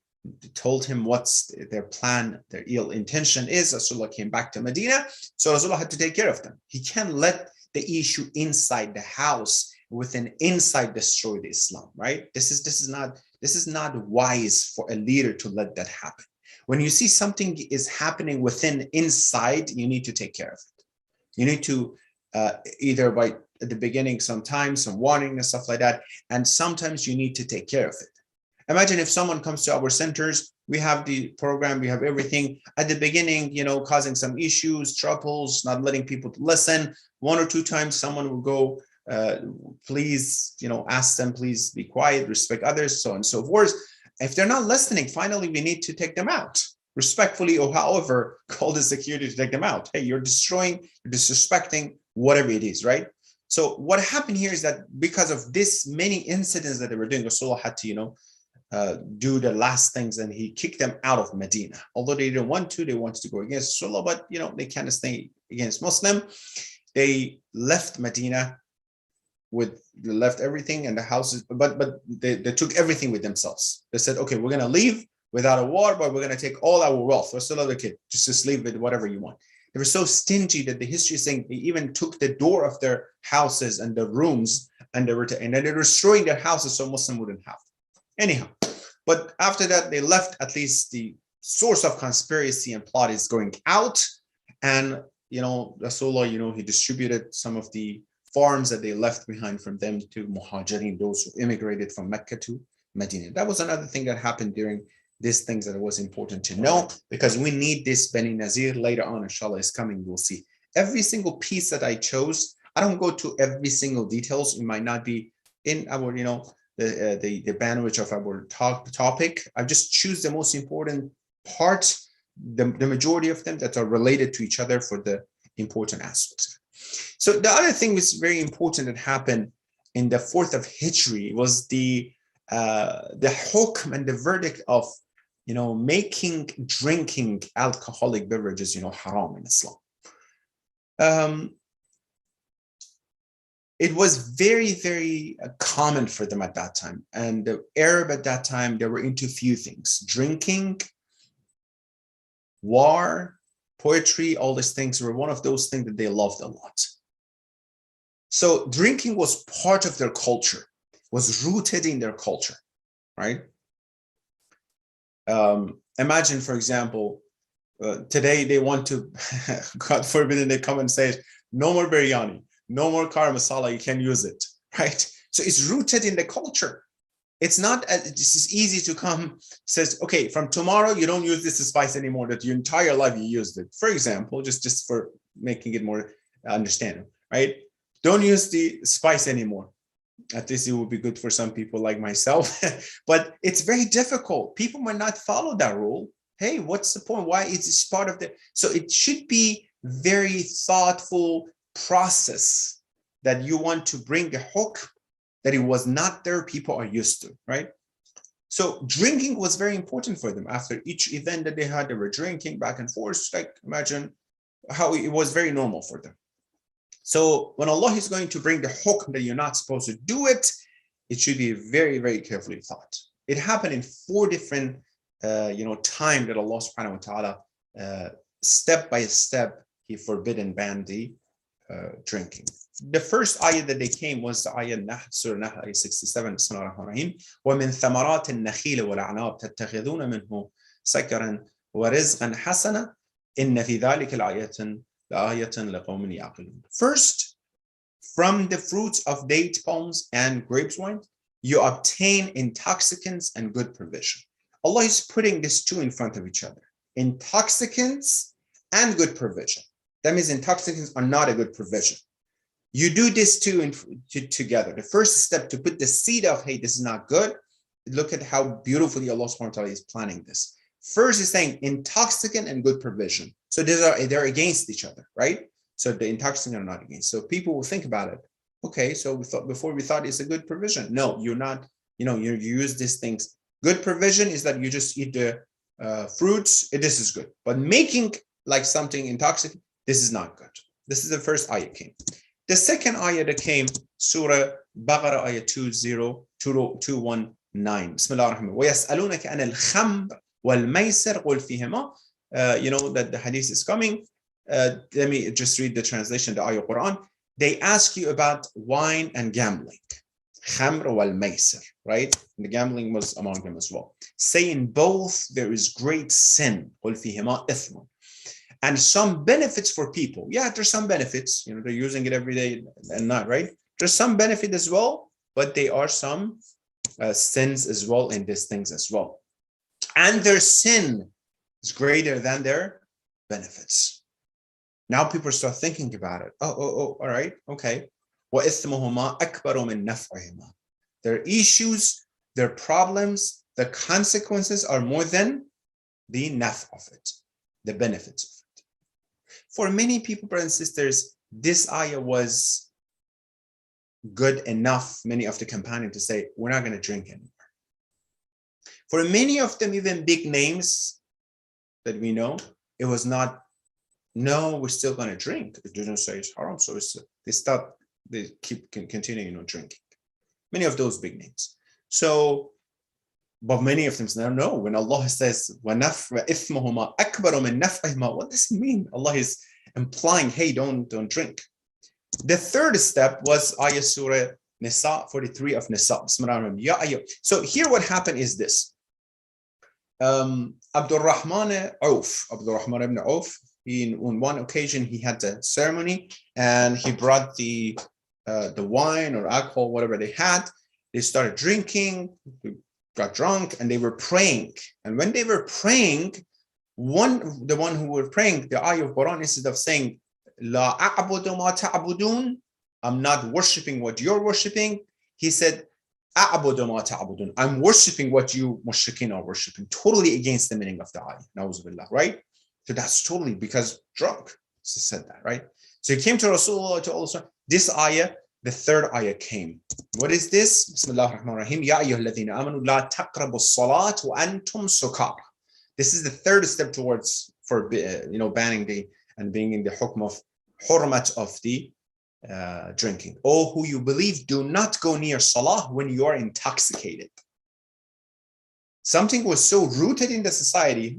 told him what's their plan, their ill intention is. Rasulullah came back to Medina, so Rasulullah had to take care of them. He can't let the issue inside the house within inside destroy the Islam, right? This is not wise for a leader to let that happen. When you see something is happening within inside, you need to take care of it. You need to either by at the beginning, sometimes some warning and stuff like that, and sometimes you need to take care of it. Imagine if someone comes to our centers, we have the program, we have everything. At the beginning, causing some issues, troubles, not letting people listen. 1 or 2 times, someone will go, please, ask them, please be quiet, respect others, so on and so forth. If they're not listening, finally, we need to take them out. Respectfully, or however, call the security to take them out. Hey, you're destroying, you're disrespecting, whatever it is, right? So what happened here is that because of this many incidents that they were doing, Rasulullah had to, do the last things, and he kicked them out of Medina. Although they didn't want to, they wanted to go against Rasulullah, but they can't stay against Muslim. They left Medina they left everything and the houses, but they took everything with themselves. They said, okay, we're going to leave without a war, but we're going to take all our wealth. Rasulullah, okay, just leave with whatever you want. They were so stingy that the history is saying they even took the door of their houses and the rooms, and then they're destroying their houses so Muslim wouldn't have. Anyhow, but after that, they left. At least the source of conspiracy and plot is going out. And, Rasulullah, he distributed some of the farms that they left behind from them to Muhajirin, those who immigrated from Mecca to Medina. That was another thing that happened during these things that was important to know, because we need this. Bani Nazir later on, inshallah, is coming. We'll see. Every single piece that I chose, I don't go to every single details. It might not be in our, the bandwidth of our topic. I just choose the most important part, the majority of them that are related to each other for the important aspects. So the other thing was very important that happened in the 4th of Hijri was the hukm and the verdict of, making drinking alcoholic beverages, haram in Islam. It was very, very common for them at that time. And the Arab at that time, they were into few things: drinking, war, poetry, all these things were one of those things that they loved a lot. So drinking was part of their culture. was rooted in their culture, right? Imagine, for example, today they want to, God forbid, they come and say, no more biryani, no more kara masala, you can use it, right? So it's rooted in the culture. It's not it's easy to come, says, okay, from tomorrow, you don't use this spice anymore, that your entire life you used it. For example, just for making it more understandable, right? Don't use the spice anymore. At least it would be good for some people like myself, but it's very difficult. People might not follow that rule. Hey, what's the point? Why is this part of the, so it should be very thoughtful process that you want to bring a hook that it was not there, people are used to, right? So drinking was very important for them. After each event that they had, they were drinking back and forth. Like, imagine how it was very normal for them. So when Allah is going to bring the hukm that you're not supposed to do it, it should be very, very carefully thought. It happened in 4 different, time that Allah subhanahu wa ta'ala, step by step, He forbid and banned the drinking. The first ayah that they came was the ayah Nahl, Surah Nahl, ayah 67, Bismillah ar-Rahman ar-Rahim. وَمِن ثَمَرَاتِ النَّخِيلِ وَالْأَعْنَابِ تَتَّخِذُونَ مِنْهُ سَكَرًا وَرِزْقًا حَسَنًا إِنَّ فِي ذَلِكَ الْآيَةً لَقَوْمٍ يَعْقِلُونَ. First, from the fruits of date palms and grapes wine, you obtain intoxicants and good provision. Allah is putting these two in front of each other. Intoxicants and good provision. That means intoxicants are not a good provision. You do this two together. The first step to put the seed of, hey, this is not good. Look at how beautifully Allah subhanahu wa ta'ala is planning this. First is saying intoxicant and good provision. So they're against each other, right? So the intoxicant are not against. So people will think about it. Okay, so before we thought it's a good provision. No, you're not, you use these things. Good provision is that you just eat the fruits. This is good. But making like something intoxicant, this is not good. This is the first ayah came. The second ayah that came, Surah Baqarah, ayah 219. Bismillah ar-Rahman. وَيَسْأَلُونَكَ عَنِ الْخَمْرِ وَالْمَيْسِرِ قُلْ فِيهِمَا. That the hadith is coming. Let me just read the translation, the ayah Quran. They ask you about wine and gambling. Khamr wal maisir, right? And the gambling was among them as well. Saying both there is great sin. قُلْ فِيهِمَا إِثْمٌ. And some benefits for people. Yeah, there's some benefits. They're using it every day and not, right? There's some benefit as well, but there are some sins as well in these things as well. And their sin is greater than their benefits. Now people start thinking about it. All right, okay. وَإِثْمُهُمَا أَكْبَرُ مِنْ نَفْعِهِمَا. Their issues, their problems, the consequences are more than the naf of it, the benefits of it. For many people, brothers and sisters, this ayah was good enough, many of the companions, to say, we're not going to drink anymore. For many of them, even big names that we know, it was not, no, we're still going to drink. It didn't say it's haram, so they keep continuing drinking. Many of those big names. So, but many of them say, no, when Allah says, وَإِثْمُهُمَا أَكْبَرُ مِنْ نَفْعِهِمَا, what does it mean? Allah is implying, hey, don't drink. The third step was ayah Surah Nisa, 43 of Nisa. So here what happened is this. Abdurrahman ibn Auf, on one occasion, he had a ceremony and he brought the wine or alcohol, whatever they had. They started drinking, got drunk, and they were praying. And when they were praying, the one who were praying, the ayah of Quran, instead of saying, La a'budu ma ta'budun, I'm not worshiping what you're worshiping, he said, A'budu ma ta'budun, I'm worshiping what you mushrikeen are worshiping, totally against the meaning of the ayah. Na'udhu billah, right? So that's totally because drunk. So said that, right? So he came to Rasulullah to also this ayah, the third ayah came. What is this? Bismillah ar-Rahman ar-Rahim. Ya ayyuhalladhina amanu la taqrabu as-salat wa antum sukara. This is the third step towards banning and being in the hukm of hurmat of the drinking. Oh, who you believe, do not go near salah when you are intoxicated. Something was so rooted in the society,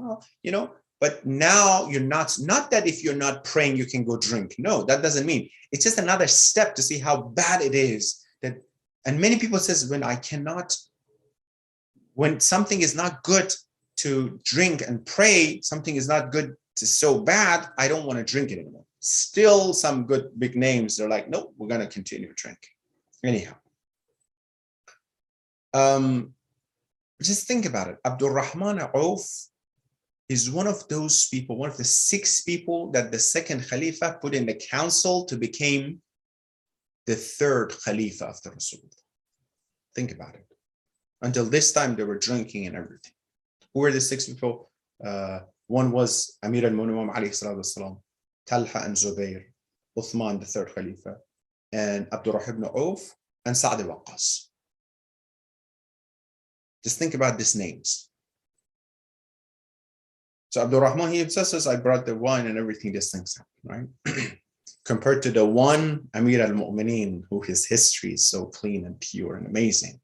but now you're not that if you're not praying, you can go drink. No, that doesn't mean. It's just another step to see how bad it is that And many people says, when something is not good to drink and pray, something is not good to so bad, I don't want to drink it anymore. Still some good big names, they're like, nope, we're going to continue drinking. Anyhow. Just think about it. Abdul Rahman Auf is one of those people, one of the 6 people that the second Khalifa put in the council to become the 3rd Khalifa after Rasulullah. Think about it. Until this time, they were drinking and everything. Who were the 6 people? One was Amir al-Mu'minin alayhi salatu wasalam, Talha and Zubair, Uthman, the 3rd Khalifa, and Abdurrahman ibn Auf, and Sa'd ibn Waqqas. Just think about these names. So Abdul Rahman, he says, I brought the wine and everything, these things happen, right? Compared to the one Amir al-Mu'minin, who his history is so clean and pure and amazing.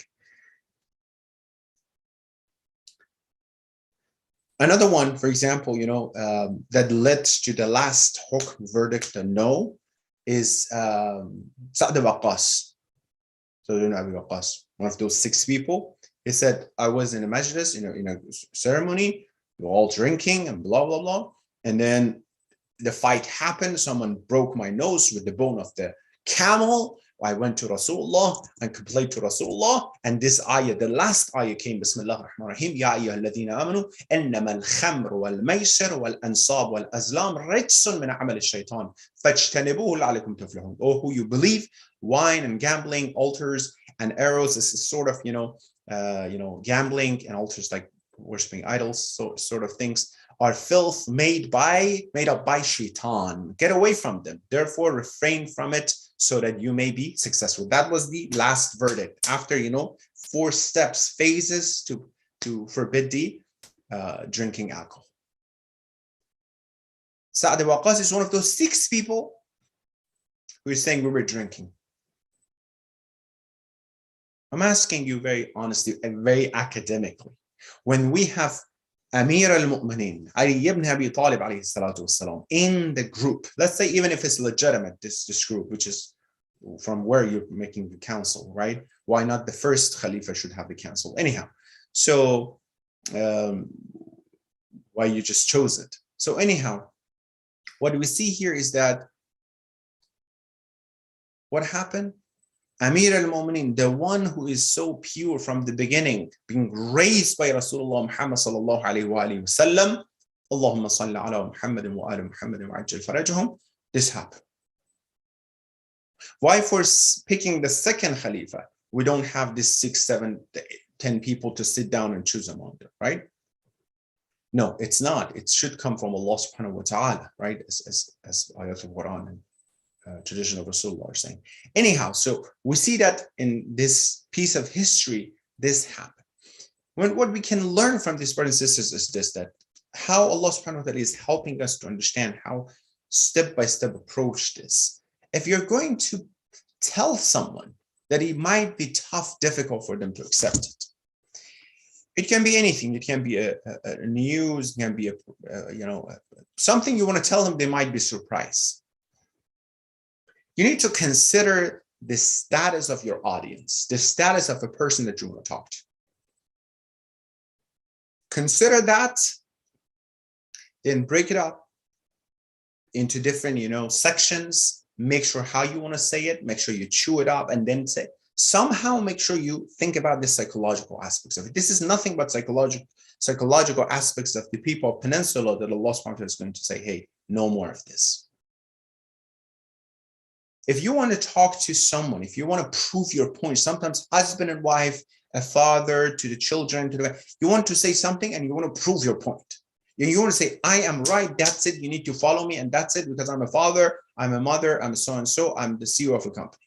Another one, for example, that led to the last hukm verdict, a no, is Sa'd ibn Waqqas. So Abu Waqqas, one of those 6 people. He said, I was in a majlis, in a ceremony, we're all drinking and blah, blah, blah. And then the fight happened. Someone broke my nose with the bone of the camel. I went to Rasulullah and complained to Rasulullah. And this ayah, the last ayah came, Bismillah ar-Rahman ar-Rahim, Ya ayyuha alladhina amanu, innama al-khamr wal-maysir wal-ansab wal-azlam rijsun min amal al-shaytan, fajtanibuhu la'alakum tuflihun. Oh, who you believe, wine and gambling, altars and arrows, this is sort of, gambling and altars like worshipping idols, so sort of things, are filth made up by shaitan. Get away from them. Therefore, refrain from it so that you may be successful. That was the last verdict. After 4 steps, phases to forbid the drinking alcohol. Sa'd ibn Waqqas is one of those 6 people who is saying we were drinking. I'm asking you very honestly and very academically. When we have Amir al-Mu'minin, Ali ibn Abi Talib alayhi salatu wasalam, in the group, let's say even if it's legitimate, this group, which is from where you're making the council, right? Why not the first Khalifa should have the council? Anyhow, so why you just chose it. So anyhow, what we see here is that what happened? Amir al-Mu'minin, the one who is so pure from the beginning, being raised by Rasulullah Muhammad sallallahu alayhi wa sallam, Allahumma salli ala Muhammadin wa ala Muhammadin wa ajjal farajahum, this happened. Why for picking the second Khalifa, we don't have this 6, 7, 10 people to sit down and choose among them, right? No, it's not. It should come from Allah subhanahu wa ta'ala, right? As ayat al-Quran and tradition of Rasulullah are saying. Anyhow, so we see that in this piece of history, this happened. What we can learn from these brothers and sisters is this, that how Allah subhanahu wa ta'ala is helping us to understand how step-by-step approach this. If you're going to tell someone that it might be tough, difficult for them to accept it, it can be anything. It can be a news, it can be something you want to tell them, they might be surprised. You need to consider the status of your audience, the status of the person that you want to talk to. Consider that, then break it up into different, sections. Make sure how you want to say it. Make sure you chew it up and then say. Somehow make sure you think about the psychological aspects of it. This is nothing but psychological aspects of the people of Peninsula that Allah subhanahu wa ta'ala is going to say, hey, no more of this. If you want to talk to someone, if you want to prove your point, sometimes husband and wife, a father to the children, you want to say something and you want to prove your point. You want to say, I am right, that's it, you need to follow me, and that's it, because I'm a father, I'm a mother, I'm so-and-so, I'm the CEO of a company.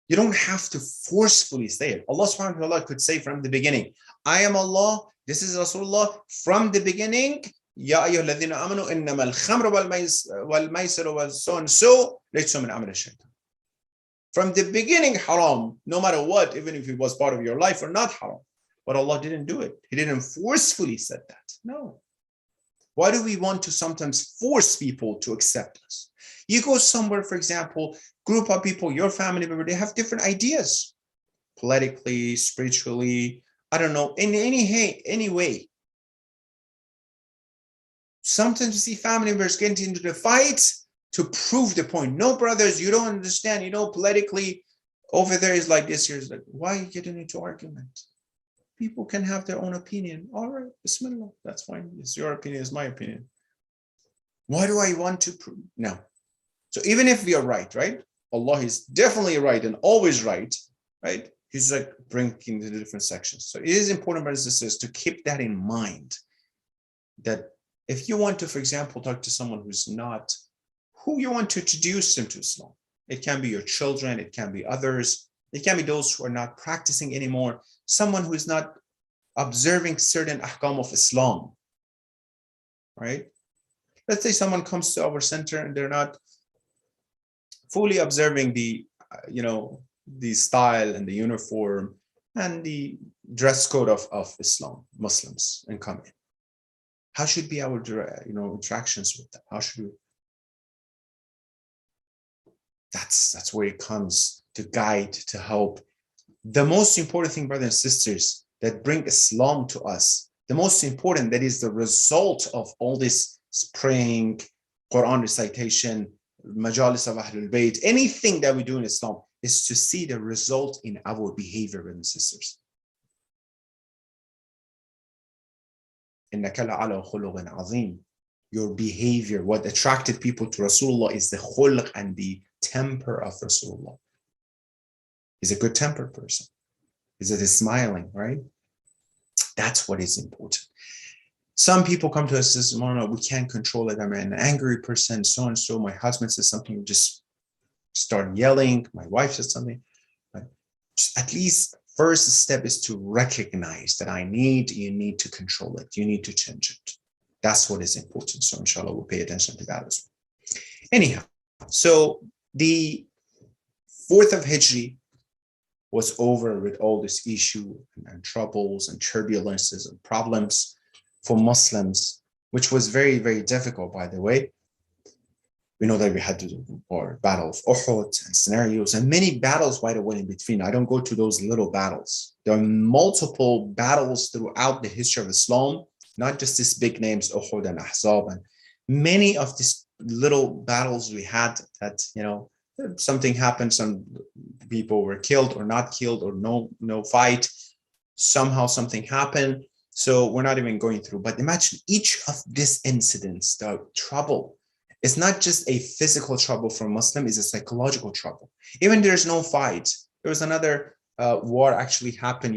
You don't have to forcefully say it. Allah subhanahu wa ta'ala could say from the beginning, I am Allah, this is Rasulullah, from the beginning, Ya ayyuhalladhina amanu innama al-khamru wal-maysir wa so-and-so rijsun min amali ash-shaytan. From the beginning, haram, no matter what, even if it was part of your life or not haram. But Allah didn't do it. He didn't forcefully said that. No. Why do we want to sometimes force people to accept us? You go somewhere, for example, group of people, your family member, they have different ideas, politically, spiritually, I don't know, in any way. Sometimes you see family members getting into the fights to prove the point. No, brothers, you don't understand. You know, politically, over there is like this. Here's like, why are you getting into argument? People can have their own opinion. All right, bismillah, that's fine. It's your opinion, it's my opinion. Why do I want to prove? No. So even if we are right, right? Allah is definitely right and always right, right? He's like bringing the different sections. So it is important, brothers and sisters, to keep that in mind. That if you want to, for example, talk to someone who's not, who you want to introduce them to Islam, it can be your children, it can be others, it can be those who are not practicing anymore, someone who is not observing certain ahkam of Islam, right? Let's say someone comes to our center and they're not fully observing the, the style and the uniform and the dress code of Islam, Muslims, and come in. How should be our, interactions with them? How should we? That's where it comes to guide, to help. The most important thing, brothers and sisters, that bring Islam to us, the most important, that is the result of all this praying, Quran recitation, majalis of Ahlul Bayt, anything that we do in Islam, is to see the result in our behavior, brothers and sisters. إِنَّكَ لَعَلَى خُلُقٍ عَظِيمٍ. Your behavior, what attracted people to Rasulullah, is the khulq and the temper of Rasulullah. He's a good tempered person. Is it smiling, right? That's what is important. Some people come to us and say, no, we can't control it. I'm an angry person, so and so. My husband says something, we just start yelling. My wife says something. But at least first step is to recognize that you need to control it. You need to change it. That's what is important. So inshallah, we'll pay attention to that as well. Anyhow, so the 4th of Hijri was over with all this issue and troubles and turbulences and problems for Muslims, which was very, very difficult, by the way. We know that we had to do Battle of Uhud and scenarios and many battles, by the way, in between. I don't go to those little battles. There are multiple battles throughout the history of Islam, not just these big names, Uhud and Ahzab, and many of these little battles we had that, something happened, some people were killed or not killed, or no fight. Somehow something happened. So we're not even going through. But imagine each of these incidents, the trouble, it's not just a physical trouble for a Muslim, it's a psychological trouble. Even there's no fight. There was another war actually happened,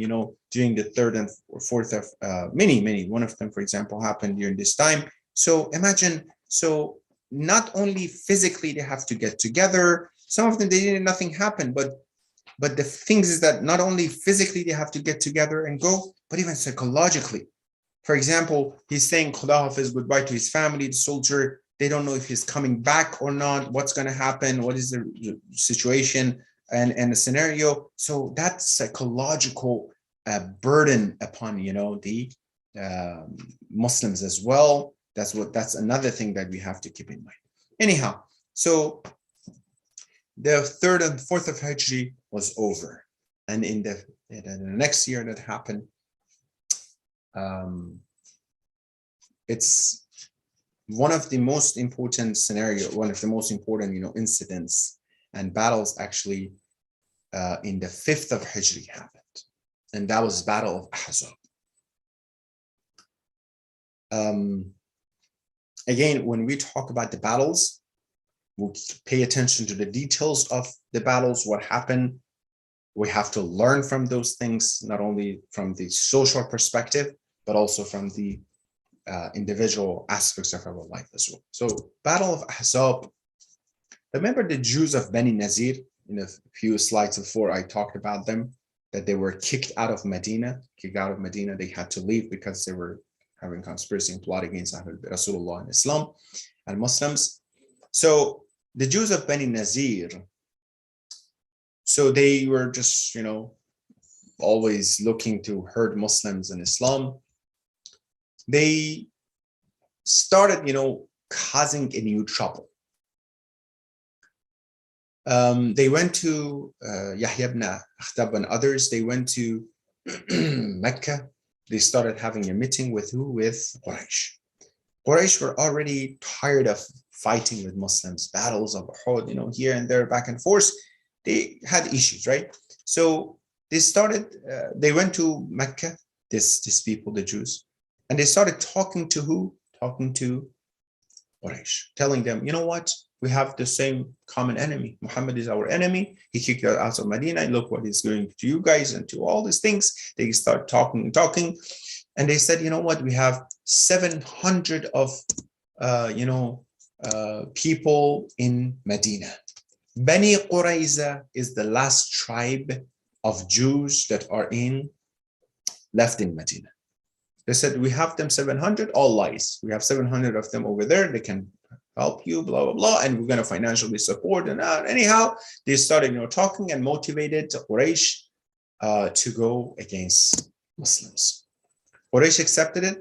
during the 3rd and 4th of many. One of them, for example, happened during this time. So imagine, so not only physically they have to get together, some of them they didn't, nothing happened, but the things is that not only physically they have to get together and go, but even psychologically. For example, he's saying Khuda Hafiz goodbye to his family, the soldier. They don't know if he's coming back or not, what's going to happen, what is the situation and the scenario. So that's psychological burden upon, the Muslims as well. That's another thing that we have to keep in mind. Anyhow, so the 3rd and 4th of Hijri was over. And in the next year that happened, it's one of the most important incidents and battles actually in the 5th of Hijri happened. And that was Battle of Ahzab. Again, when we talk about the battles, we'll pay attention to the details of the battles, what happened. We have to learn from those things, not only from the social perspective, but also from the individual aspects of our life as well. So Battle of Ahzab, remember the Jews of Bani Nazir? In a few slides before I talked about them, that they were kicked out of Medina. They had to leave because they were having conspiracy and plot against Rasulullah and Islam and Muslims. So the Jews of Bani Nazir, so they were just, always looking to hurt Muslims and Islam. They started, causing a new trouble. They went to Yahya ibn Akhtab and others. They went to Mecca. They started having a meeting with who? With Quraysh. Quraysh were already tired of fighting with Muslims, battles of Uhud, here and there, back and forth. They had issues, right? So they started, they went to Mecca, these people, the Jews, and they started talking to who? Talking to Quraysh, telling them, you know what? We have the same common enemy. Muhammad is our enemy. He kicked us out of Medina. Look what he's doing to you guys and to all these things. They start talking. And they said, you know what? We have 700 of, people in Medina. Bani Qurayza is the last tribe of Jews that are left in Medina. They said, we have them 700, all lies. We have 700 of them over there. They can help you, blah, blah, blah. And we're going to financially support. And anyhow, they started, talking and motivated Quraysh to go against Muslims. Quraysh accepted it.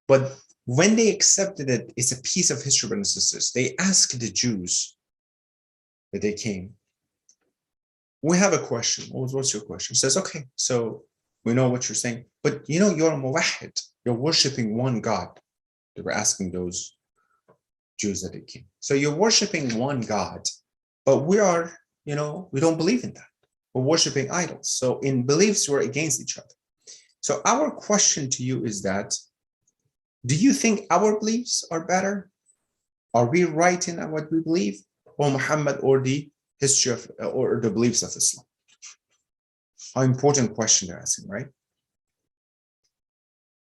But when they accepted it, it's a piece of history, brothers and sisters. They asked the Jews that they came, we have a question. What's your question? It says, okay, so we know what you're saying, but you're a muwahid. You're worshiping one God. They were asking those Jews that they came. So you're worshiping one God, but we are, we don't believe in that. We're worshiping idols. So in beliefs, we're against each other. So our question to you is that, do you think our beliefs are better? Are we right in what we believe? Or Muhammad, or the history of, or the beliefs of Islam? How important question they're asking, right?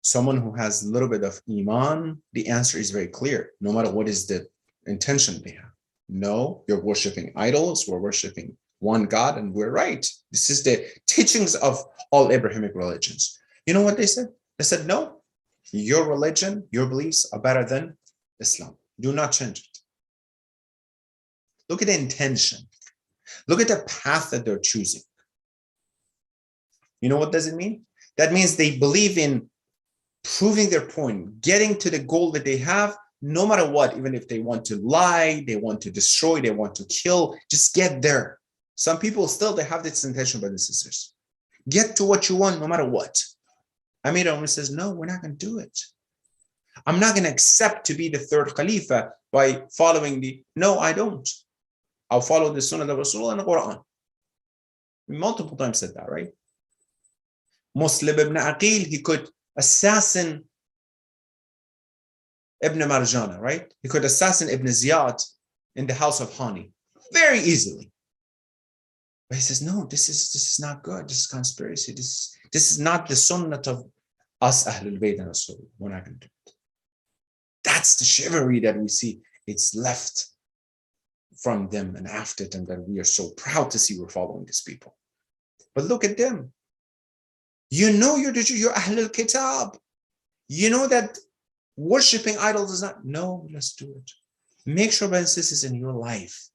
Someone who has a little bit of iman, the answer is very clear, no matter what is the intention they have. No, you're worshiping idols, we're worshiping one God, and we're right. This is the teachings of all Abrahamic religions. You know what they said? They said, no, your religion, your beliefs are better than Islam. Do not change it. Look at the intention. Look at the path that they're choosing. You know what does it mean? That means they believe in proving their point, getting to the goal that they have, no matter what, even if they want to lie, they want to destroy, they want to kill, just get there. Some people still, they have this intention, brothers and sisters. Get to what you want, no matter what. Amir al-Mu'minin says, no, we're not going to do it. I'm not going to accept to be the third Khalifa by following no, I don't. I'll follow the Sunnah of Rasulullah and the Quran. We multiple times said that, right? Muslim ibn Aqil, he could assassin Ibn Marjana, right? He could assassin Ibn Ziyad in the house of Hani very easily. But he says, no, this is not good. This is conspiracy. This is not the sunnah of us Ahlul Bayt and Rasul. We're not going to do it. That's the chivalry that we see. It's left from them and after them, that we are so proud to see we're following these people. But look at them. You're Ahlul Kitab. You know that worshiping idols is not, no, let's do it. Make sure, brothers and sisters, in your life,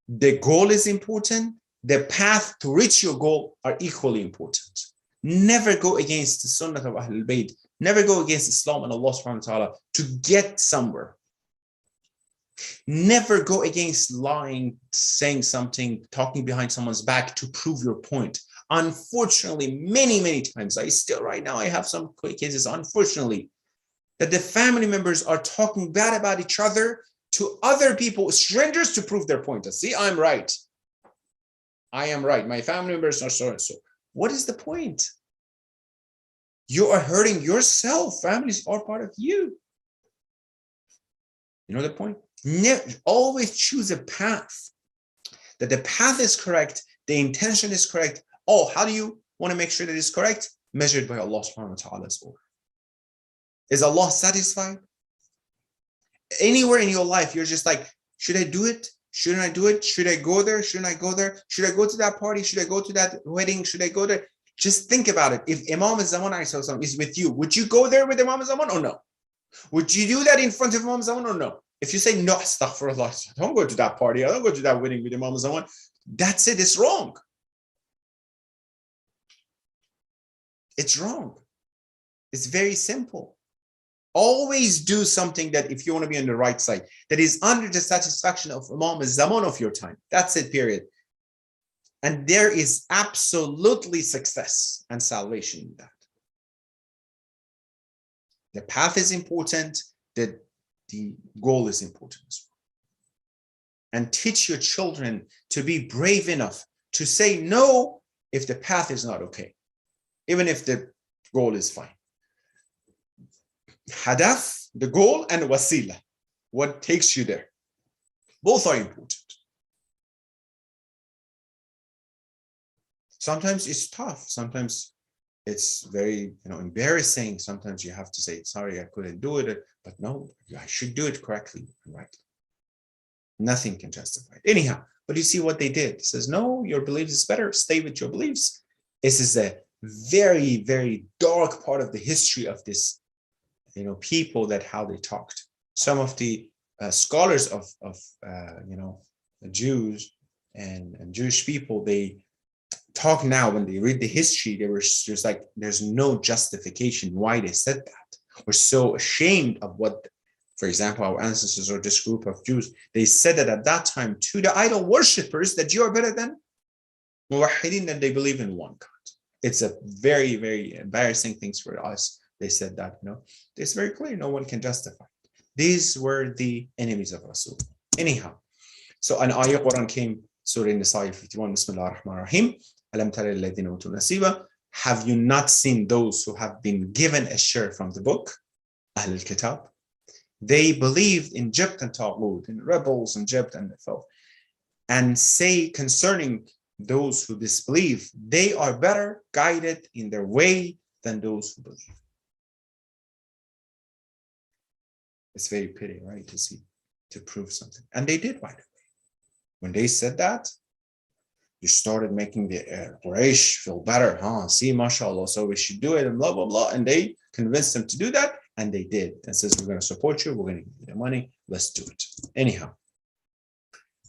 the goal is important. The path to reach your goal are equally important. Never go against the Sunnah of Ahlul Bayt. Never go against Islam and Allah subhanahu wa ta'ala to get somewhere. Never go against lying, saying something, talking behind someone's back to prove your point. Unfortunately, many, many times, right now I have some cases, unfortunately, that the family members are talking bad about each other to other people, strangers, to prove their point. See, I'm right. I am right. My family members are so and so. What is the point? You are hurting yourself. Families are part of you. You know the point? Always choose a path. That the path is correct, the intention is correct. Oh, how do you want to make sure that it's correct? Measured by Allah subhanahu wa ta'ala's order. Is Allah satisfied? Anywhere in your life, you're just like, should I do it? Shouldn't I do it? Should I go there? Shouldn't I go there? Should I go to that party? Should I go to that wedding? Should I go there? Just think about it. If Imam Zaman is with you, would you go there with Imam Zaman or no? Would you do that in front of Imam Zaman or no? If you say, no, astaghfirullah, don't go to that party, I don't go to that wedding with Imam Zaman, that's it, it's wrong. It's wrong. It's very simple. Always do something that if you want to be on the right side, that is under the satisfaction of Imam al-Zaman of your time. That's it, period. And there is absolutely success and salvation in that. The path is important, the goal is important as well. And teach your children to be brave enough to say no if the path is not okay, even if the goal is fine. Hadaf, the goal, and wasila, what takes you there. Both are important. Sometimes it's tough. Sometimes it's very, embarrassing. Sometimes you have to say, sorry, I couldn't do it. But no, I should do it correctly and rightly. Nothing can justify it. Anyhow, but you see what they did. It says, no, your beliefs is better. Stay with your beliefs. This is a very, very dark part of the history of this, people, that how they talked. Some of the scholars of Jews and Jewish people, they talk now when they read the history, they were just like, there's no justification why they said that. We're so ashamed of what, for example, our ancestors or this group of Jews, they said that at that time to the idol worshippers that you are better than muwahhidin, that they believe in one God. It's a very, very embarrassing thing for us. They said that, it's very clear. No one can justify it. These were the enemies of Rasul. Anyhow, so an ayah Quran came, Surah Nisa 51, Bismillah ar-Rahman ar-Rahim. Alam tara alladhina utul nasiba. Have you not seen those who have been given a share from the book? Ahl al-Kitab. They believed in Jibt and Taghut, in rebels and Jibt and Nifal, and say concerning those who disbelieve, they are better guided in their way than those who believe. It's very pity, right, to prove something. And they did, by the way. When they said that, you started making the Quraysh feel better, See, mashallah, so we should do it and blah, blah, blah. And they convinced them to do that, and they did. And says, we're going to support you, we're going to give you the money, let's do it. Anyhow,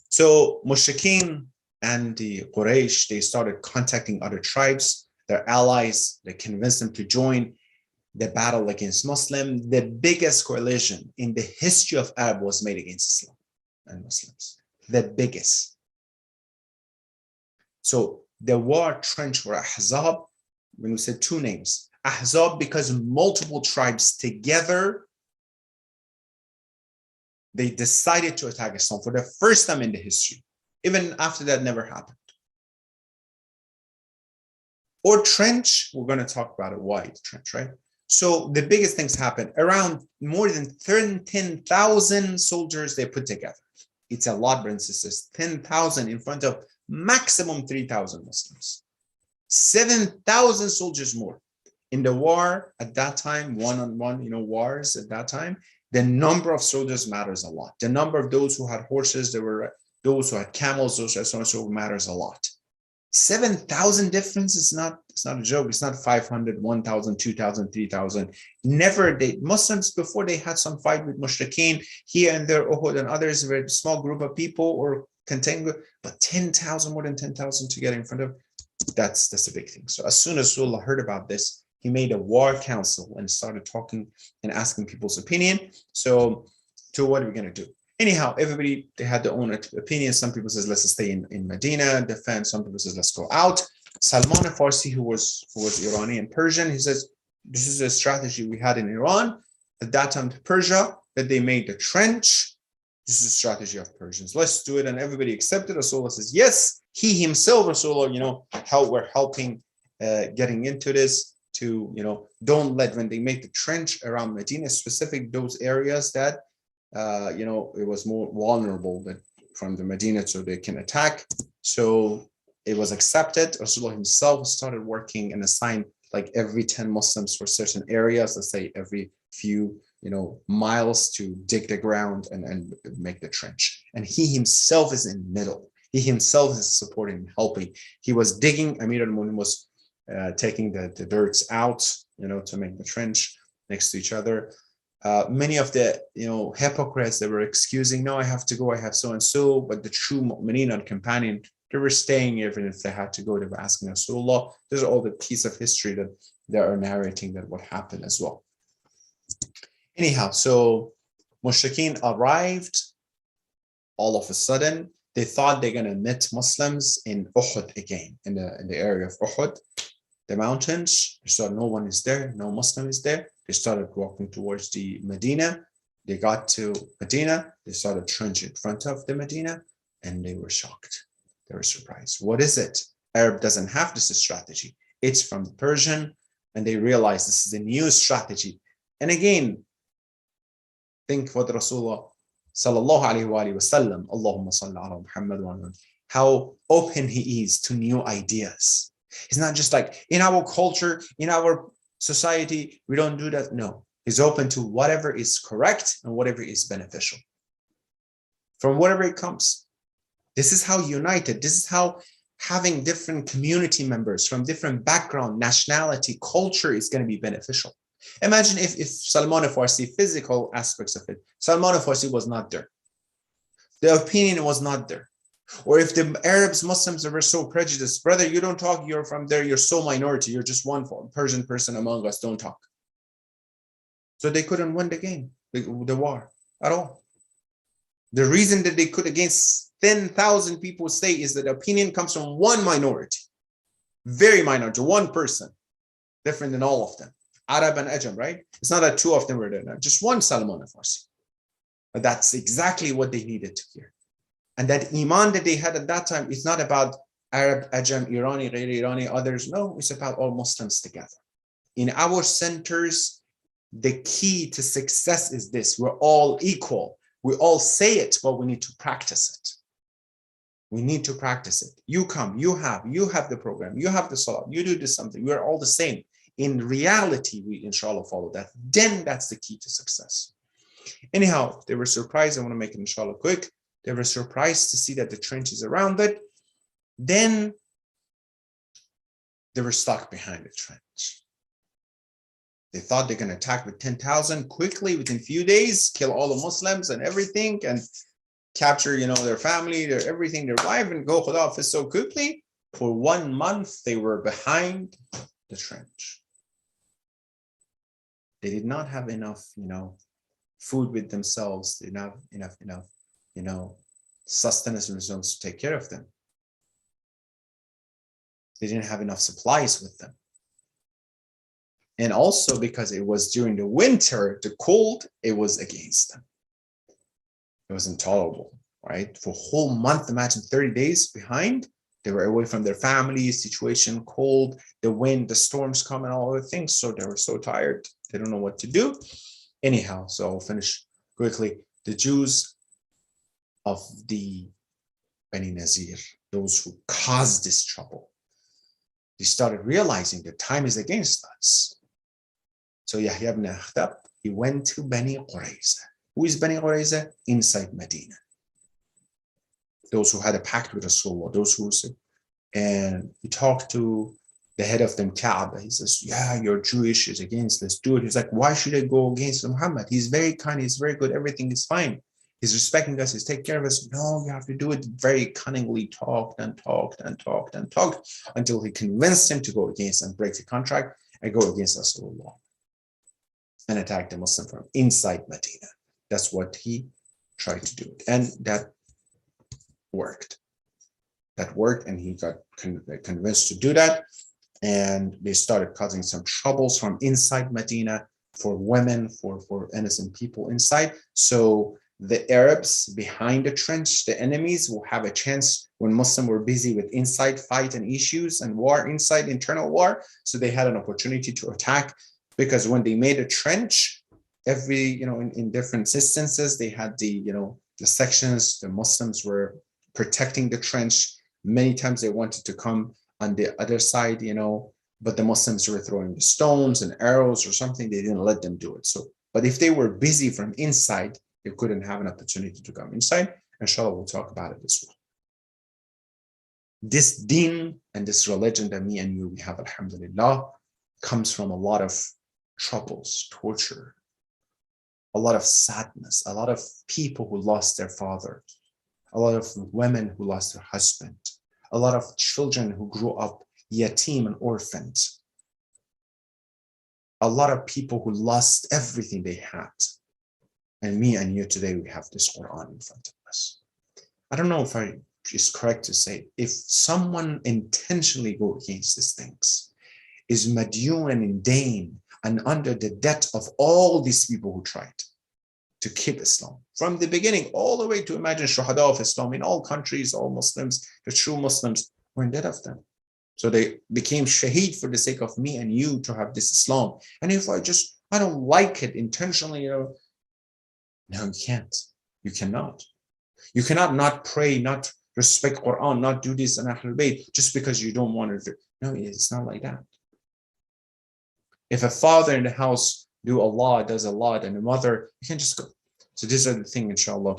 so Mushrikeen and the Quraysh, they started contacting other tribes, their allies, they convinced them to join the battle against Muslims. The biggest coalition in the history of Arab was made against Islam and Muslims. The biggest. So the war trench were Ahzab, when we said two names. Ahzab because multiple tribes together, they decided to attack Islam for the first time in the history. Even after that never happened. Or trench, we're going to talk about a wide trench, right? So the biggest things happened. Around more than 10,000 soldiers they put together. It's a lot, brothers and sisters. 10,000 in front of maximum 3,000 Muslims. 7,000 soldiers more. In the war at that time, one-on-one, wars at that time, the number of soldiers matters a lot. The number of those who had horses, there were those who had camels, those who had so and so matters a lot. 7,000 difference is not a joke. It's not 500, 1,000, 2,000, 3,000. Never. Muslims, before they had some fight with Mushrikeen here and there, Uhud and others, were a small group of people or contained, but 10,000, more than 10,000 to get in front of, that's a big thing. So as soon as Rasulullah heard about this, he made a war council and started talking and asking people's opinion. So what are we going to do? Anyhow, everybody, they had their own opinion. Some people says, let's stay in Medina, defend. Some people says, let's go out. Salman al-Farsi, who was Iranian Persian, he says, this is a strategy we had in Iran at that time to Persia, that they made the trench. This is a strategy of Persians. Let's do it. And everybody accepted. Rasulullah says, yes. He himself, Rasulullah, we're helping getting into this to, don't let, when they make the trench around Medina, specific those areas that, it was more vulnerable from the Medina, so they can attack. So it was accepted. Rasulullah himself started working and assigned like every 10 Muslims for certain areas, let's say every few, miles to dig the ground and make the trench. And he himself is in the middle. He himself is supporting and helping. He was digging. Amir al-Mu'minin was taking the dirts out, to make the trench next to each other. Many of the, hypocrites, they were excusing, no, I have to go, I have so-and-so, but the true mu'mineen and companion, they were staying even if they had to go, they were asking Rasulullah. There's all the piece of history that they are narrating that what happened as well. Anyhow, so Mushrikeen arrived all of a sudden. They thought they're going to meet Muslims in Uhud again, in the area of Uhud, the mountains. They saw no one is there, no Muslim is there. They started walking towards the Medina. They got to Medina. They saw the trench in front of the Medina, and they were shocked. They were surprised. What is it? Arab doesn't have this strategy. It's from the Persian, and they realized this is a new strategy. And again, think what Rasulullah sallallahu alaihi wasallam, Allahumma salli ala Muhammad wa ala, how open he is to new ideas. He's not just like, in our culture, in our society, we don't do that. No, he's open to whatever is correct and whatever is beneficial from whatever it comes. This is how united, this is how having different community members from different background, nationality, culture is going to be beneficial. Imagine if Salman al-Farsi, physical aspects of it, Salman al-Farsi was not there. The opinion was not there. Or if the Arabs, Muslims were so prejudiced, brother, you don't talk, you're from there, you're so minority, you're just one Persian person among us, don't talk. So they couldn't win the game, the war at all. The reason that they could against 10,000 people say is that the opinion comes from one minority, very minority, one person, different than all of them. Arab and Ajam, right? It's not that two of them were there, just one Salman al-Farsi. But that's exactly what they needed to hear. And that iman that they had at that time is not about Arab, Ajam, Irani, Ghairi Irani, others. No, it's about all Muslims together. In our centers, the key to success is this: we're all equal. We all say it, but we need to practice it. We need to practice it. You come, you have the program, you have the salah, you do this something. We're all the same. In reality, we inshallah follow that. Then that's the key to success. Anyhow, they were surprised. I want to make it inshallah quick. They were surprised to see that the trench is around it. Then they were stuck behind the trench. They thought they're going to attack with 10,000 quickly within a few days, kill all the Muslims and everything, and capture, their family, their everything, their wife, and go Khuda Hafiz so quickly. For 1 month, they were behind the trench. They did not have enough, food with themselves. They did not have enough, sustenance themselves to take care of them. They didn't have enough supplies with them. And also because it was during the winter, the cold, it was against them. It was intolerable, right? For a whole month, imagine 30 days behind. They were away from their families, situation, cold, the wind, the storms come and all other things. So they were so tired. They don't know what to do. Anyhow, so I'll finish quickly. The Jews of the Bani Nazir, those who caused this trouble, they started realizing that time is against us. So Yahya ibn Akhtab, he went to Bani Qurayza. Who is Bani Qurayza? Inside Medina. Those who had a pact with Rasulullah, those who said, and he talked to the head of them, Ka'b. He says, yeah, you're Jewish, is against this. Do it. He's like, why should I go against Muhammad? He's very kind, he's very good, everything is fine. He's respecting us, he's taking care of us. No, you have to do it. Very cunningly talked and talked and talked and talked until he convinced him to go against and break the contract and go against Rasulullah and attack the Muslim from inside Medina. That's what he tried to do. And that worked. That worked, and he got convinced to do that. And they started causing some troubles from inside Medina for women, for innocent people inside. So the Arabs behind the trench, the enemies, will have a chance when Muslims were busy with inside fight and issues and war, inside internal war. So they had an opportunity to attack, because when they made a trench, every, in different instances, they had the sections, the Muslims were protecting the trench. Many times they wanted to come on the other side, but the Muslims were throwing the stones and arrows or something. They didn't let them do it. So, but if they were busy from inside, they couldn't have an opportunity to come inside. Inshallah, we'll talk about it as well. This deen and this religion that me and you, we have, alhamdulillah, comes from a lot of troubles, torture, a lot of sadness, a lot of people who lost their father, a lot of women who lost their husband, a lot of children who grew up yatim and orphaned, a lot of people who lost everything they had. And me and you today, we have this Quran in front of us. I don't know if it's correct to say, if someone intentionally go against these things, is madyun and in dain and under the debt of all these people who tried to keep Islam. From the beginning, all the way to imagine Shuhada of Islam in all countries, all Muslims, the true Muslims were in debt of them. So they became shaheed for the sake of me and you to have this Islam. And if I don't like it intentionally, no, you can't. You cannot. You cannot not pray, not respect Quran, not do this and Ahlul Bayt just because you don't want to do. No, it's not like that. If a father in the house does a lot, and a mother, you can just go. So these are the things, inshallah,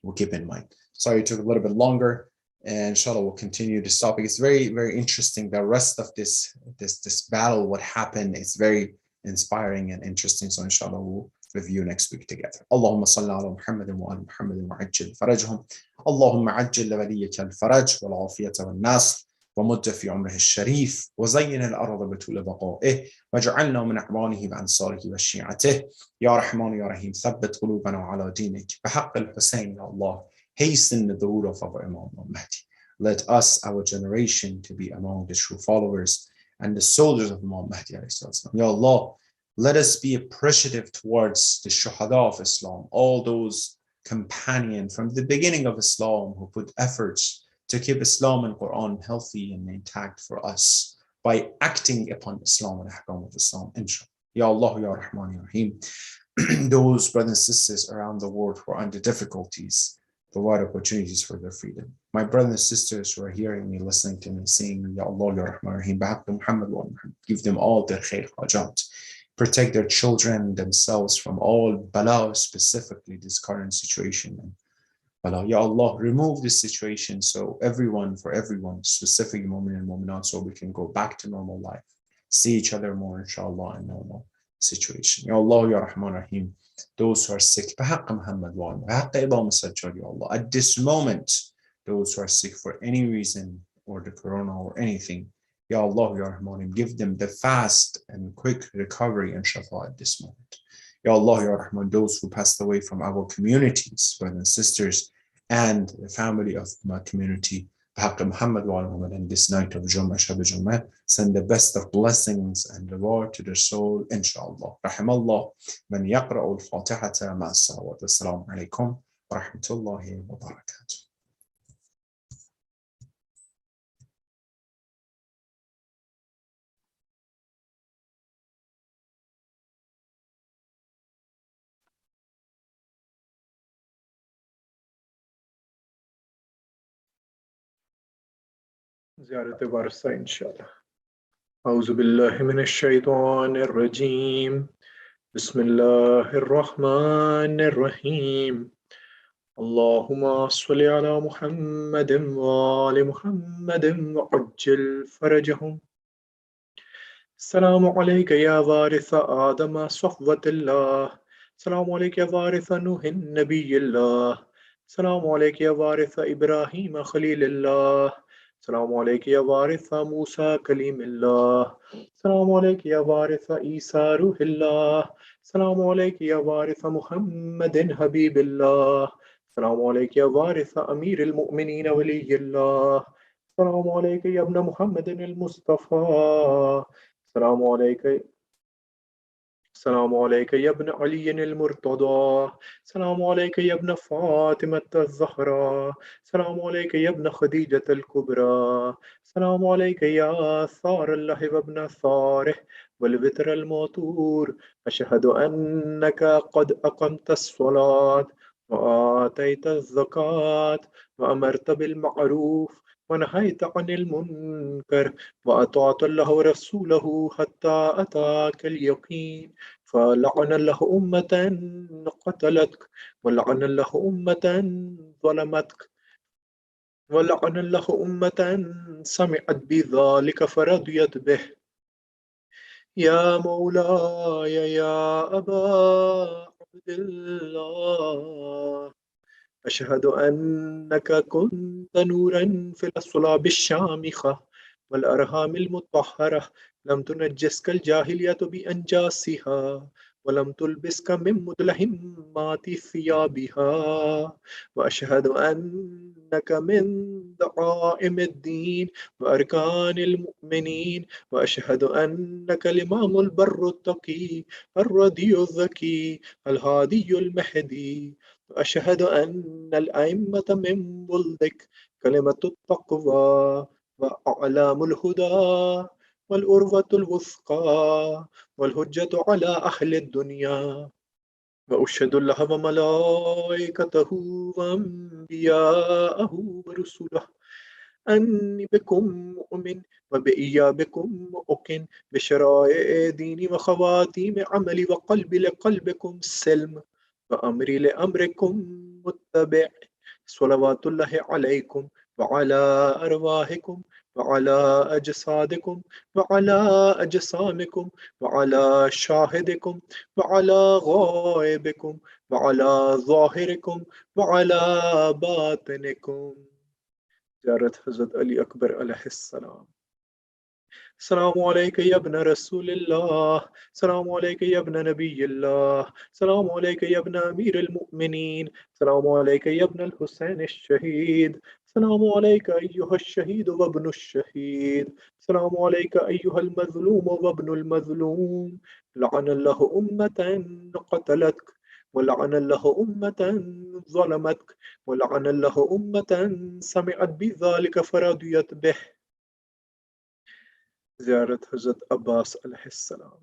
we'll keep in mind. Sorry, it took a little bit longer, and inshallah, we'll continue this topic. It's very, very interesting. The rest of this battle, what happened, is very inspiring and interesting. So inshallah, we'll review next week together. Allahumma salli ala Muhammadin wa ala Muhammadin wa ajjil farajhum. Allahumma ajjil waliyaka al-faraj wal afiyata wal nasr. ومد في عمره الشريف وزين الأرض بطول بقائه وجعلنا من أعوانه بأنصاره وشيعته يا رحمن يا رحيم ثبت قلوبنا على دينك بحق الحسين يا الله. Hasten the rule of our Imam Mahdi. Let us, our generation, to be among the true followers and the soldiers of Imam Mahdi. Ya Allah, let us be appreciative towards the Shuhada of Islam, all those companions from the beginning of Islam who put efforts to keep Islam and Quran healthy and intact for us by acting upon Islam and Ahkam of Islam, inshallah. Ya Allah, Ya Rahman, Ya Rahim. Those brothers and sisters around the world who are under difficulties, provide opportunities for their freedom. My brothers and sisters who are hearing me, listening to me, saying, Ya Allah, Ya Rahman, Ya Rahim, Ba'abdu Muhammad wa Muhammad, give them all their khair hajat. Protect their children, themselves from all bala, specifically this current situation. Ya Allah, remove this situation so everyone, specifically mu'min and mu'minat, so we can go back to normal life, see each other more, inshallah, in normal situation. Ya Allah, Ya Rahman, Rahim, those who are sick, Muhammad wa Ya Allah, at this moment, those who are sick for any reason, or the corona or anything, Ya Allah, Ya Rahman, give them the fast and quick recovery and shafa at this moment. Ya Allah, Ya Rahman, those who passed away from our communities, brothers and sisters, and the family of my community, Muhammad wa Muhammad, and this night of Jummah, Shab Jummah, send the best of blessings and reward to their soul, inshallah. Rahimallah, man yaqra'u al-Fatihata ma'as-salawat. Assalamu alaikum wa rahmatullahi wa barakatuh. زيارة ورثة إن شاء الله. أعوذ بالله من الشيطان الرجيم. بسم الله الرحمن الرحيم. اللهم صل على محمد وآل محمد وعجل فرجهم. السلام عليك يا وارث آدم صفوة الله. السلام عليك يا وارث نوح نبي الله. السلام عليك يا وارث إبراهيم خليل الله. السلام عليك يا وارث موسى كليم الله. السلام عليك يا وارث عيسى روح الله. السلام عليك يا وارث محمد حبيب الله. السلام عليك يا وارث أمير المؤمنين ولي الله. السلام عليك يا ابن محمد المصطفى. السلام عليك يا ابن علي المرتضى. السلام عليك يا ابن فاطمة الزهراء. السلام عليك يا ابن خديجة الكبرى. السلام عليك يا ثار الله وابن ثاره والوتر الموتور. أشهد أنك قد أقمت الصلاة وآتيت الزكاة وأمرت بالمعروف ونهيت عن المنكر وأطعت الله ورسوله حتى أتاك اليقين. فلعن الله أمة قتلتك ولعن الله أمة ظلمتك ولعن الله أمة سمعت بذلك فرضيت به. يا مولاي يا أبا عبد الله، أشهد أنك كنت نورا في الأصلاب الشامخة والأرحام المطهرة لم تنجسك الجاهلية بأنجاسها ولم تلبسك من مدلهمات ثيابها وأشهد أنك من دعائم الدين وأركان المؤمنين وأشهد أنك الإمام البر التقي الردي الذكي الهادي المهدي وأشهد أن الأئمة من ولدك كلمة التقوى وأعلام الهدى والأروة الوثقى والهجة على أهل الدنيا وأشهد الله وملائكته وأنبياءه ورسله أني بكم مؤمن وبإيابكم مؤمن بشرائع ديني وخواتيم عملي وقلبي لقلبكم سلم وأمري لأمركم متبع صلوات الله عليكم وعلى أرواحكم وعلى أجسادكم وعلى أجسامكم وعلى شاهدكم وعلى غائبكم وعلى ظاهركم وعلى باطنكم. زيارة حضرت علي أكبر عليه السلام. السلام عليك يا ابن رسول الله، السلام عليك يا ابن نبي الله، السلام عليك يا ابن أمير المؤمنين، السلام عليك يا ابن الحسين الشهيد، السلام عليك أيها الشهيد وابن الشهيد، السلام عليك أيها المظلوم وابن المظلوم. لعن الله أمة قتلتك ولعن الله أمة ظلمتك ولعن الله أمة سمعت بذلك فرضيت به. زيارة حضرت عباس عليه السلام.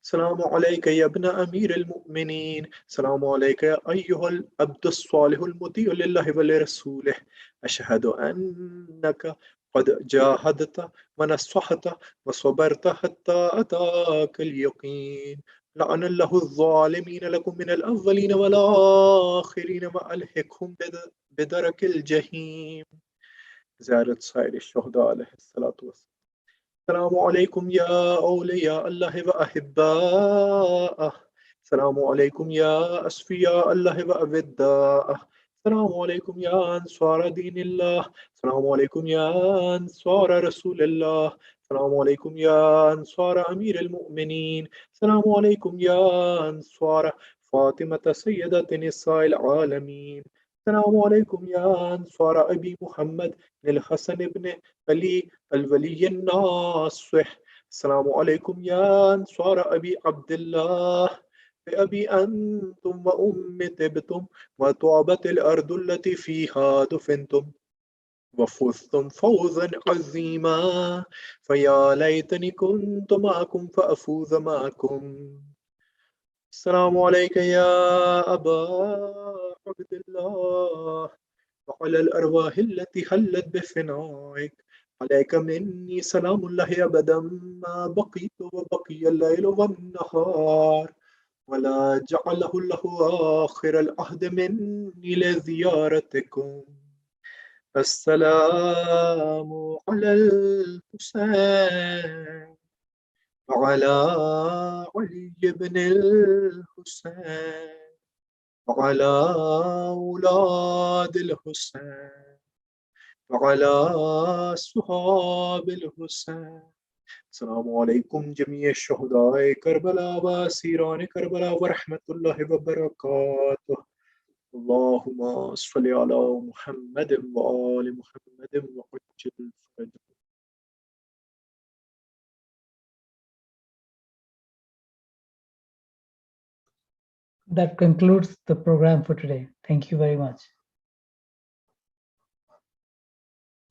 السلام عليك يا ابن أمير المؤمنين، السلام عليك يا أيها العبد الصالح المطيع لله ولرسوله. أشهد أنك قد جاهدت ونصحت وصبرت حتى أتاك اليقين. لعن الله الظالمين لكم من الأولين والآخرين وألحقهم بدرك الجحيم. زيارة سائر الشهداء عليه الصلاة والسلام. السلام عليكم يا أولياء الله وأحباءه، السلام عليكم يا أصفياء الله وأوداءه، السلام عليكم يا أنصار دين الله، السلام عليكم يا أنصار رسول الله، السلام عليكم يا أنصار أمير المؤمنين، السلام عليكم يا أنصار فاطمة سيدة نساء العالمين، السلام عليكم يا أنصار أبي محمد الحسن بن علي الولي الناصح. السلام عليكم يا أنصار أبي عبد الله، بأبي أنتم وأمي طبتم وطابت الأرض التي فيها دفنتم وفزتم فوزا عظيما، فيا ليتني كنت معكم فأفوز معكم. السلام عليك يا أبا عبد الله وعلى الأرواح التي حلت بفنائك، عليك مني سلام الله أبدا ما بقيت وبقي الليل والنهار، ولا جعله الله آخر العهد مني لزيارتكم. السلام على الحسين وعلى علي بن الحسين وعلى أولاد الحسين وعلى صحاب الحسين. السلام عليكم جميع الشهداء كربلاء وأسيران كربلاء ورحمة الله وبركاته. اللهم صل على محمد وآل محمد وعجل فرجهم. That concludes the program for today. Thank you very much.